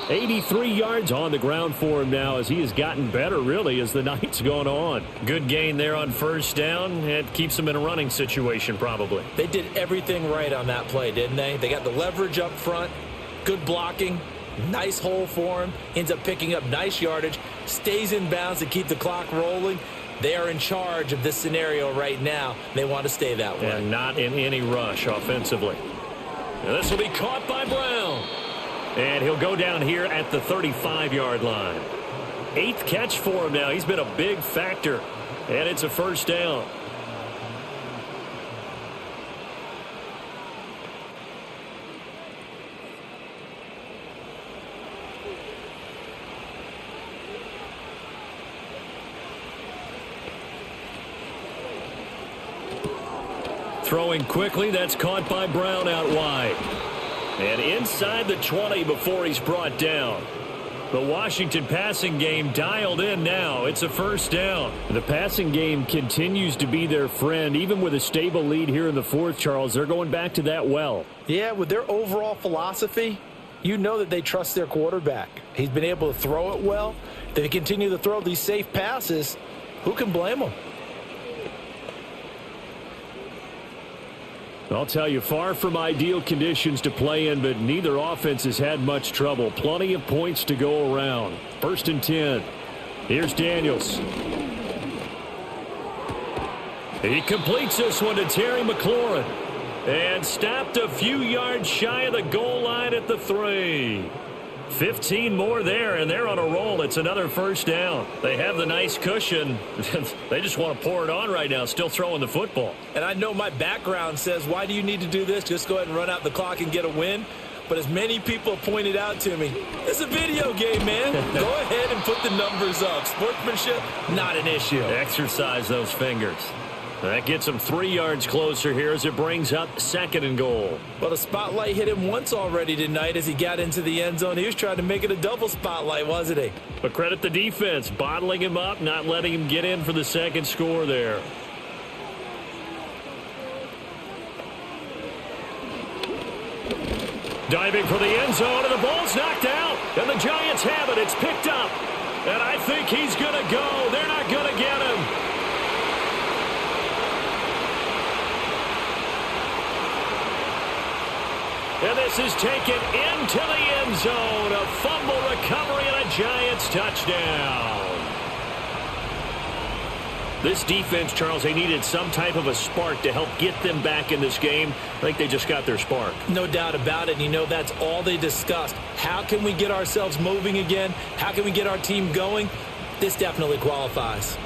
S1: 83 yards on the ground for him now as he has gotten better, really, as the night's gone on. Good gain there on first down. It keeps him in a running situation, probably.
S2: They did everything right on that play, didn't they? They got the leverage up front, good blocking, nice hole for him, ends up picking up nice yardage, stays in bounds to keep the clock rolling. They are in charge of this scenario right now. They want to stay that way.
S1: And not in any rush offensively. And this will be caught by Brown. And he'll go down here at the 35-yard line. 8th catch for him now. He's been a big factor. And it's a first down. Throwing quickly, that's caught by Brown out wide. And inside the 20 before he's brought down. The Washington passing game dialed in now. It's a first down. The passing game continues to be their friend. Even with a stable lead here in the fourth, Charles, they're going back to that well.
S2: Yeah, with their overall philosophy, you know that they trust their quarterback. He's been able to throw it well. They continue to throw these safe passes. Who can blame them?
S1: I'll tell you, far from ideal conditions to play in, but neither offense has had much trouble. Plenty of points to go around. 1st and 10. Here's Daniels. He completes this one to Terry McLaurin. And stopped a few yards shy of the goal line at the 3. 15 more there, and they're on a roll. It's another first down. They have the nice cushion. They just want to pour it on right now, still throwing the football.
S2: And I know my background says, why do you need to do this? Just go ahead and run out the clock and get a win. But as many people pointed out to me, it's a video game, man. Go ahead and put the numbers up. Sportsmanship, not an issue.
S1: Exercise those fingers. That gets him 3 yards closer here as it brings up 2nd and goal.
S2: Well, the spotlight hit him once already tonight as he got into the end zone. He was trying to make it a double spotlight, wasn't he?
S1: But credit the defense, bottling him up, not letting him get in for the second score there. Diving for the end zone, and the ball's knocked out. And the Giants have it. It's picked up. And I think he's going to go. They're not going to get him. And this is taken into the end zone. A fumble recovery and a Giants touchdown. This defense, Charles, they needed some type of a spark to help get them back in this game. I think they just got their spark.
S2: No doubt about it. And you know, that's all they discussed. How can we get ourselves moving again? How can we get our team going? This definitely qualifies.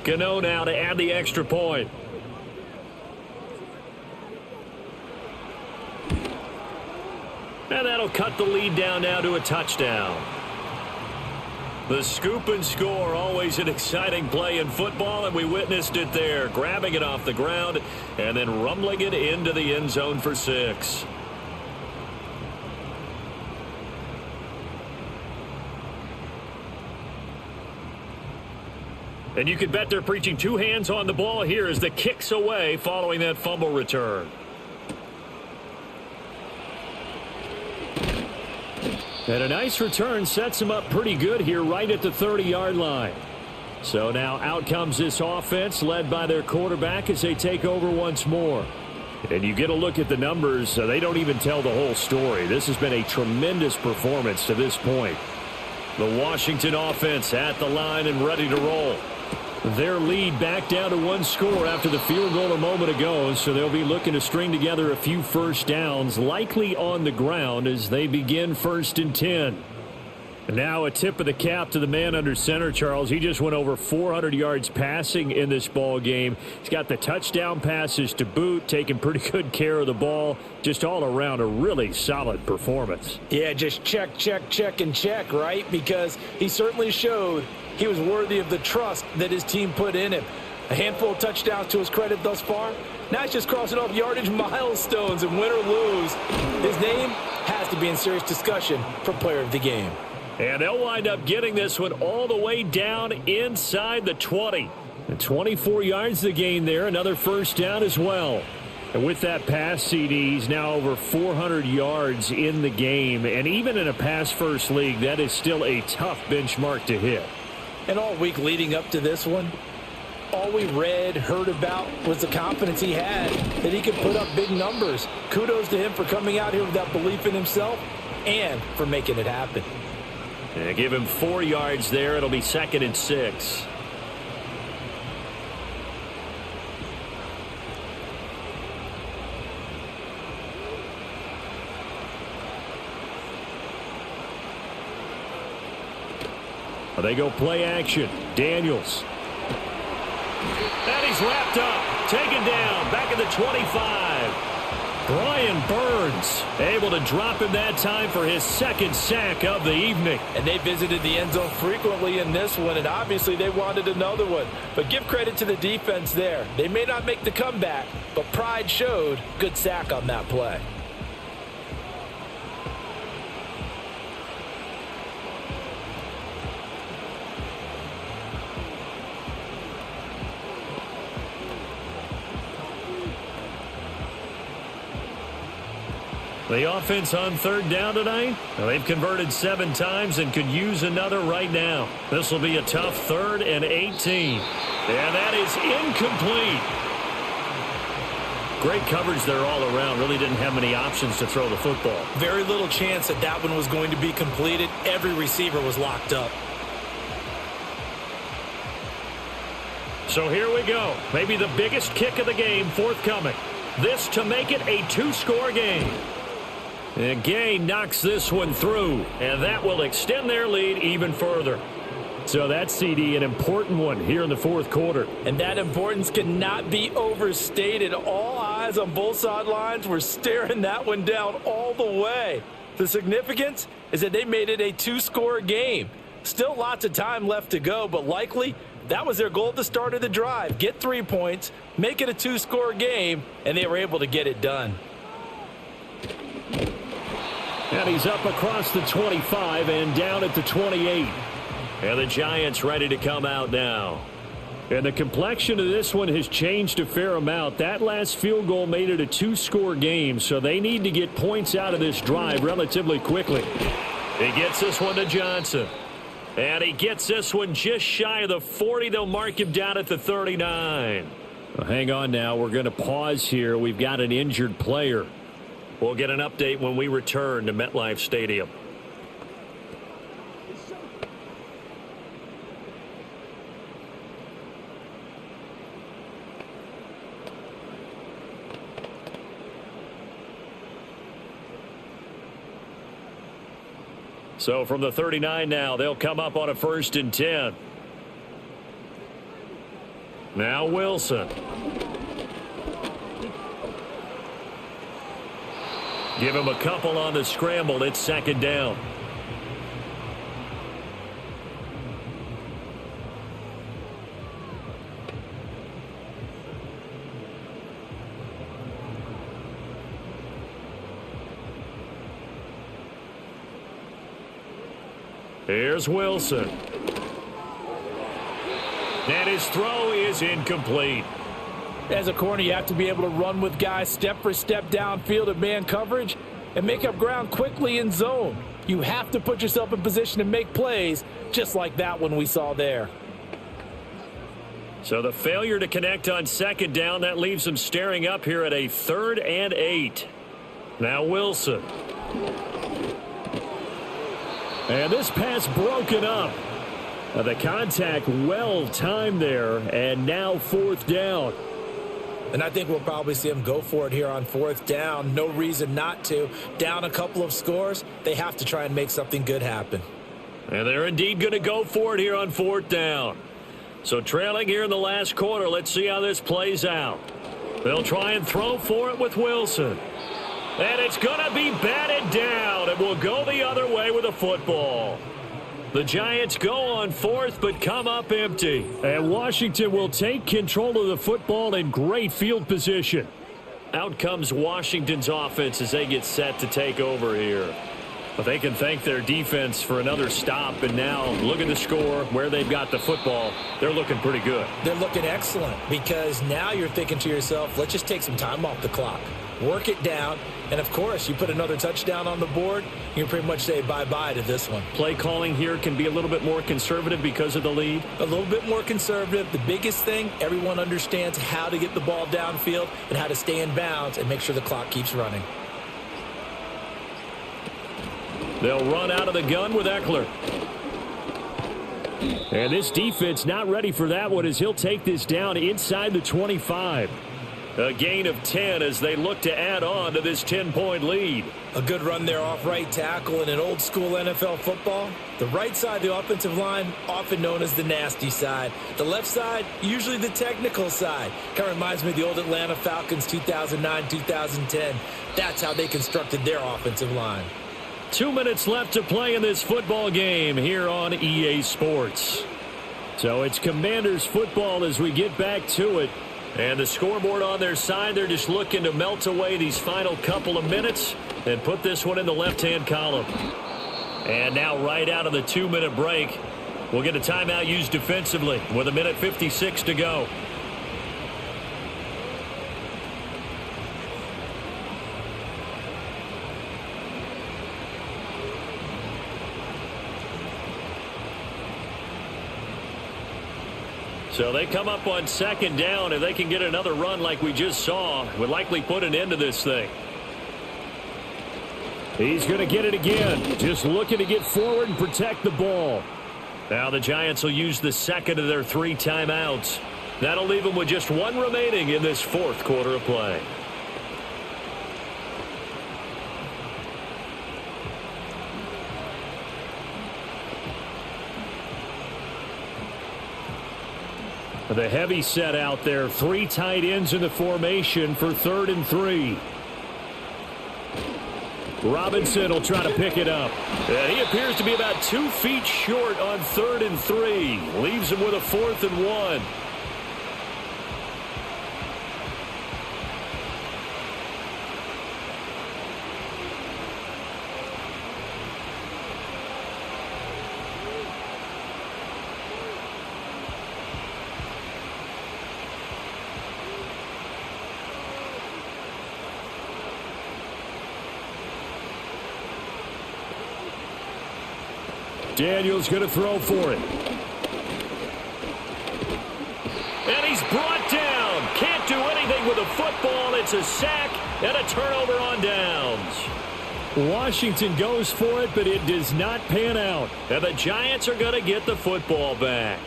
S1: Cano now to add the extra point. And that'll cut the lead down now to a touchdown. The scoop and score, always an exciting play in football, and we witnessed it there, grabbing it off the ground and then rumbling it into the end zone for 6. And you can bet they're preaching 2 hands on the ball here as the kick's away following that fumble return. And a nice return sets him up pretty good here right at the 30-yard line. So now out comes this offense led by their quarterback as they take over once more. And you get a look at the numbers. They don't even tell the whole story. This has been a tremendous performance to this point. The Washington offense at the line and ready to roll. Their lead back down to 1 score after the field goal a moment ago, so they'll be looking to string together a few first downs, likely on the ground as they begin 1st and 10. And now a tip of the cap to the man under center, Charles. He just went over 400 yards passing in this ball game. He's got the touchdown passes to boot, taking pretty good care of the ball. Just all around a really solid performance.
S2: Yeah, just check, check, check, and check, right? Because he certainly showed he was worthy of the trust that his team put in him. A handful of touchdowns to his credit thus far. Now he's just crossing off yardage milestones, and win or lose, his name has to be in serious discussion for player of the game.
S1: And they'll wind up getting this one all the way down inside the 20. And 24 yards to gain there, another first down as well. And with that pass, CD, he's now over 400 yards in the game. And even in a pass-first league, that is still a tough benchmark to hit.
S2: And all week leading up to this one, all we read, heard about was the confidence he had that he could put up big numbers. Kudos to him for coming out here with that belief in himself and for making it happen.
S1: And give him 4 yards there. It'll be 2nd and 6. They go play action. Daniels. And he's wrapped up. Taken down. Back at the 25. Brian Burns able to drop him that time for his 2nd sack of the evening.
S2: And they visited the end zone frequently in this one, and obviously they wanted another one. But give credit to the defense there. They may not make the comeback, but pride showed. Good sack on that play.
S1: The offense on 3rd down tonight, well, they've converted 7 times and could use another right now. This will be a tough 3rd and 18. And that is incomplete. Great coverage there all around. Really didn't have many options to throw the football.
S2: Very little chance that that one was going to be completed. Every receiver was locked up.
S1: So here we go. Maybe the biggest kick of the game forthcoming. This to make it a 2-score game. And Gay knocks this one through, and that will extend their lead even further. So that's, CD, an important one here in the 4th quarter.
S2: And that importance cannot be overstated. All eyes on both sidelines were staring that one down all the way. The significance is that they made it a 2-score game. Still lots of time left to go, but likely that was their goal at the start of the drive. Get 3 points, make it a 2-score game, and they were able to get it done.
S1: And he's up across the 25 and down at the 28. And the Giants ready to come out now. And the complexion of this one has changed a fair amount. That last field goal made it a 2-score game, so they need to get points out of this drive relatively quickly. He gets this one to Johnson. And he gets this one just shy of the 40. They'll mark him down at the 39. Hang on now. We're going to pause here. We've got an injured player. We'll get an update when we return to MetLife Stadium. So from the 39 now, they'll come up on a 1st and 10. Now Wilson. Give him a couple on the scramble. It's 2nd down. Here's Wilson. And his throw is incomplete.
S2: As a corner, you have to be able to run with guys step for step downfield at man coverage and make up ground quickly in zone. You have to put yourself in position to make plays just like that one we saw there.
S1: So the failure to connect on 2nd down, that leaves them staring up here at a 3rd and 8. Now Wilson. And this pass broken up. The contact well timed there, and now 4th down.
S2: And I think we'll probably see him go for it here on 4th down. No reason not to. Down a couple of scores, they have to try and make something good happen.
S1: And they're indeed going to go for it here on 4th down. So trailing here in the last quarter, let's see how this plays out. They'll try and throw for it with Wilson. And it's going to be batted down. It will go the other way with a football. The Giants go on 4th, but come up empty. And Washington will take control of the football in great field position. Out comes Washington's offense as they get set to take over here. But they can thank their defense for another stop. And now look at the score, where they've got the football. They're looking pretty good.
S2: They're looking excellent because now you're thinking to yourself, let's just take some time off the clock. Work it down. And, of course, you put another touchdown on the board, you can pretty much say bye-bye to this one.
S1: Play calling here can be a little bit more conservative because of the lead.
S2: A little bit more conservative. The biggest thing, everyone understands how to get the ball downfield and how to stay in bounds and make sure the clock keeps running.
S1: They'll run out of the gun with Eckler. And this defense not ready for that one as he'll take this down inside the 25. A gain of 10 as they look to add on to this 10-point lead.
S2: A good run there off right tackle in an old-school NFL football. The right side of the offensive line, often known as the nasty side. The left side, usually the technical side. Kind of reminds me of the old Atlanta Falcons 2009-2010. That's how they constructed their offensive line.
S1: 2 minutes left to play in this football game here on EA Sports. So it's Commanders football as we get back to it. And the scoreboard on their side, they're just looking to melt away these final couple of minutes and put this one in the left-hand column. And now right out of the 2-minute break, we'll get a timeout used defensively with 1:56 to go. So they come up on 2nd down. If they can get another run like we just saw, would likely put an end to this thing. He's going to get it again. Just looking to get forward and protect the ball. Now the Giants will use the 2nd of their 3 timeouts. That'll leave them with just 1 remaining in this 4th quarter of play. The heavy set out there. 3 tight ends in the formation for 3rd and 3. Robinson will try to pick it up. And he appears to be about 2 feet short on 3rd and 3. Leaves him with a 4th and 1. Daniels going to throw for it. And he's brought down. It's a sack and a turnover on downs.
S4: Washington goes for it, but it does not pan out.
S1: And the Giants are going to get the football back.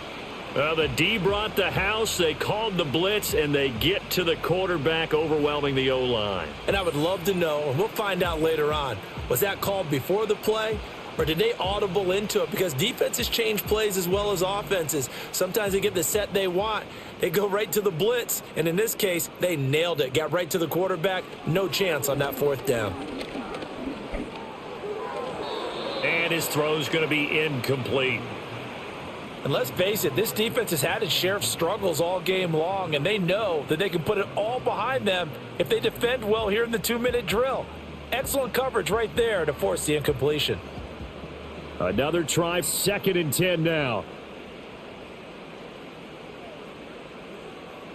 S1: The D brought the house. They called the blitz, and they get to the quarterback, overwhelming the O-line.
S2: And I would love to know, and we'll find out later on, was that called before the play, or did they audible into it? Because defenses change plays as well as offenses. Sometimes they get the set they want. They go right to the blitz, and in this case, they nailed it. Got right to the quarterback. No chance on that fourth down.
S1: And his throw's going to be incomplete.
S2: And let's face it, this defense has had its share of struggles all game long, and they know that they can put it all behind them if they defend well here in the 2-minute drill. Excellent coverage right there to force the incompletion.
S4: Another try, 2nd and 10 now.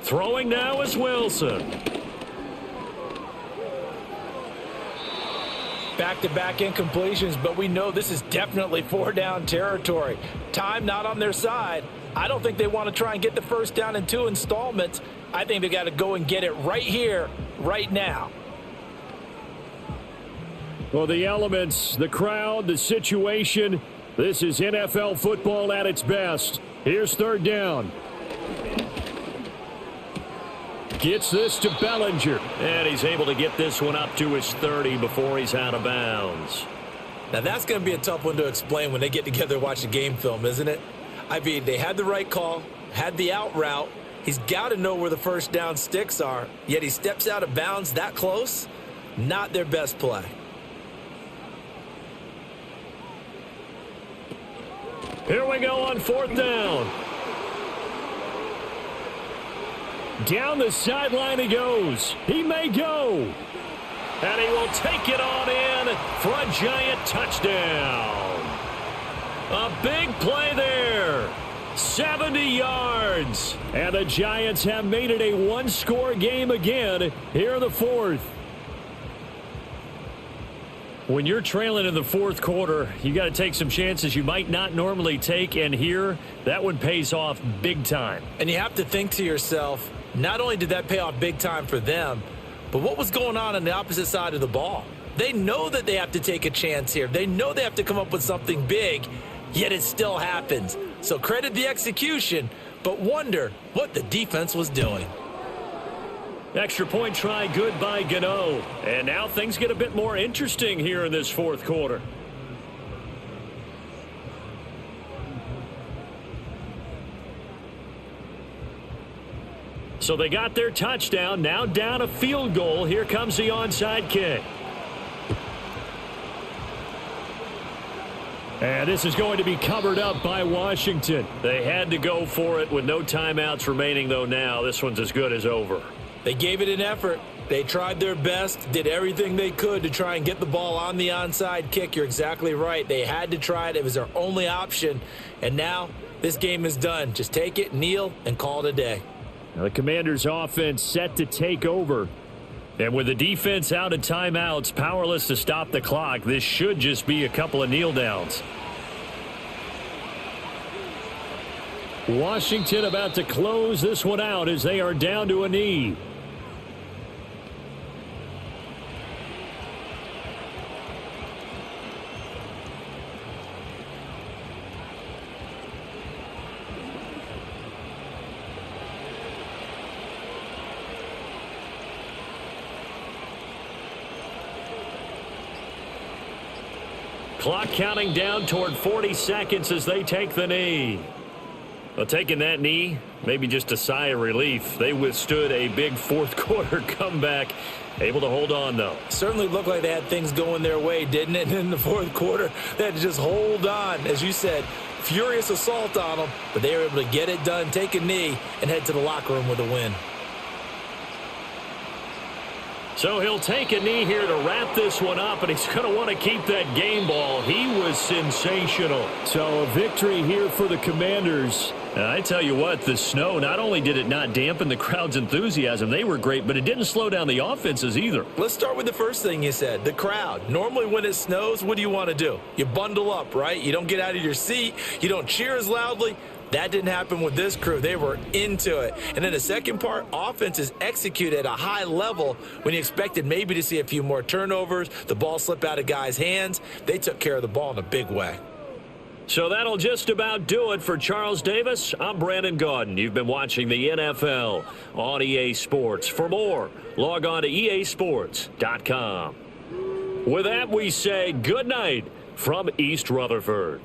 S1: Throwing now is Wilson.
S2: Back-to-back incompletions, but we know this is definitely 4-down territory. Time not on their side. I don't think they want to try and get the first down in 2 installments. I think they got to go and get it right here, right now.
S4: Well, the elements, the crowd, the situation, this is NFL football at its best. Here's 3rd down. Gets this to Bellinger.
S1: And he's able to get this one up to his 30 before he's out of bounds.
S2: Now, that's going to be a tough one to explain when they get together and watch the game film, isn't it? I mean, they had the right call, had the out route. He's got to know where the first down sticks are, yet he steps out of bounds that close. Not their best play.
S1: Here we go on 4th down.
S4: Down the sideline he goes. He may go.
S1: And he will take it on in for a Giant touchdown. A big play there. 70 yards.
S4: And the Giants have made it a 1-score game again here in the 4th.
S1: When you're trailing in the 4th quarter, you got to take some chances you might not normally take, and here, that one pays off big time.
S2: And you have to think to yourself, not only did that pay off big time for them, but what was going on the opposite side of the ball? They know that they have to take a chance here. They know they have to come up with something big, yet it still happens. So credit the execution, but wonder what the defense was doing.
S1: Extra point try good by Gano. And now things get a bit more interesting here in this 4th quarter. So they got their touchdown, now down a field goal. Here comes the onside kick.
S4: And this is going to be covered up by Washington.
S1: They had to go for it with no timeouts remaining, though now this one's as good as over.
S2: They gave it an effort. They tried their best, did everything they could to try and get the ball on the onside kick. You're exactly right. They had to try it. It was their only option. And now this game is done. Just take it, kneel, and call it a day.
S4: Now the Commanders' offense set to take over.
S1: And with the defense out of timeouts, powerless to stop the clock, this should just be a couple of kneel downs.
S4: Washington about to close this one out as they are down to a knee.
S1: Clock counting down toward 40 seconds as they take the knee. Well, taking that knee, maybe just a sigh of relief. They withstood a big 4th quarter comeback. Able to hold on, though.
S2: Certainly looked like they had things going their way, didn't it? And in the 4th quarter, they had to just hold on. As you said, furious assault on them, but they were able to get it done, take a knee, and head to the locker room with a win.
S1: So he'll take a knee here to wrap this one up, and he's going to want to keep that game ball. He was sensational.
S4: So a victory here for the Commanders.
S1: I tell you what, the snow, not only did it not dampen the crowd's enthusiasm, they were great, but it didn't slow down the offenses either.
S2: Let's start with the first thing you said, the crowd. Normally when it snows, what do you want to do? You bundle up, right? You don't get out of your seat. You don't cheer as loudly. That didn't happen with this crew. They were into it. And then the second part, offense is executed at a high level when you expected maybe to see a few more turnovers, the ball slip out of guys' hands. They took care of the ball in a big way.
S4: So that'll just about do it for Charles Davis. I'm Brandon Gaudin. You've been watching the NFL on EA Sports. For more, log on to easports.com. With that, we say good night from East Rutherford.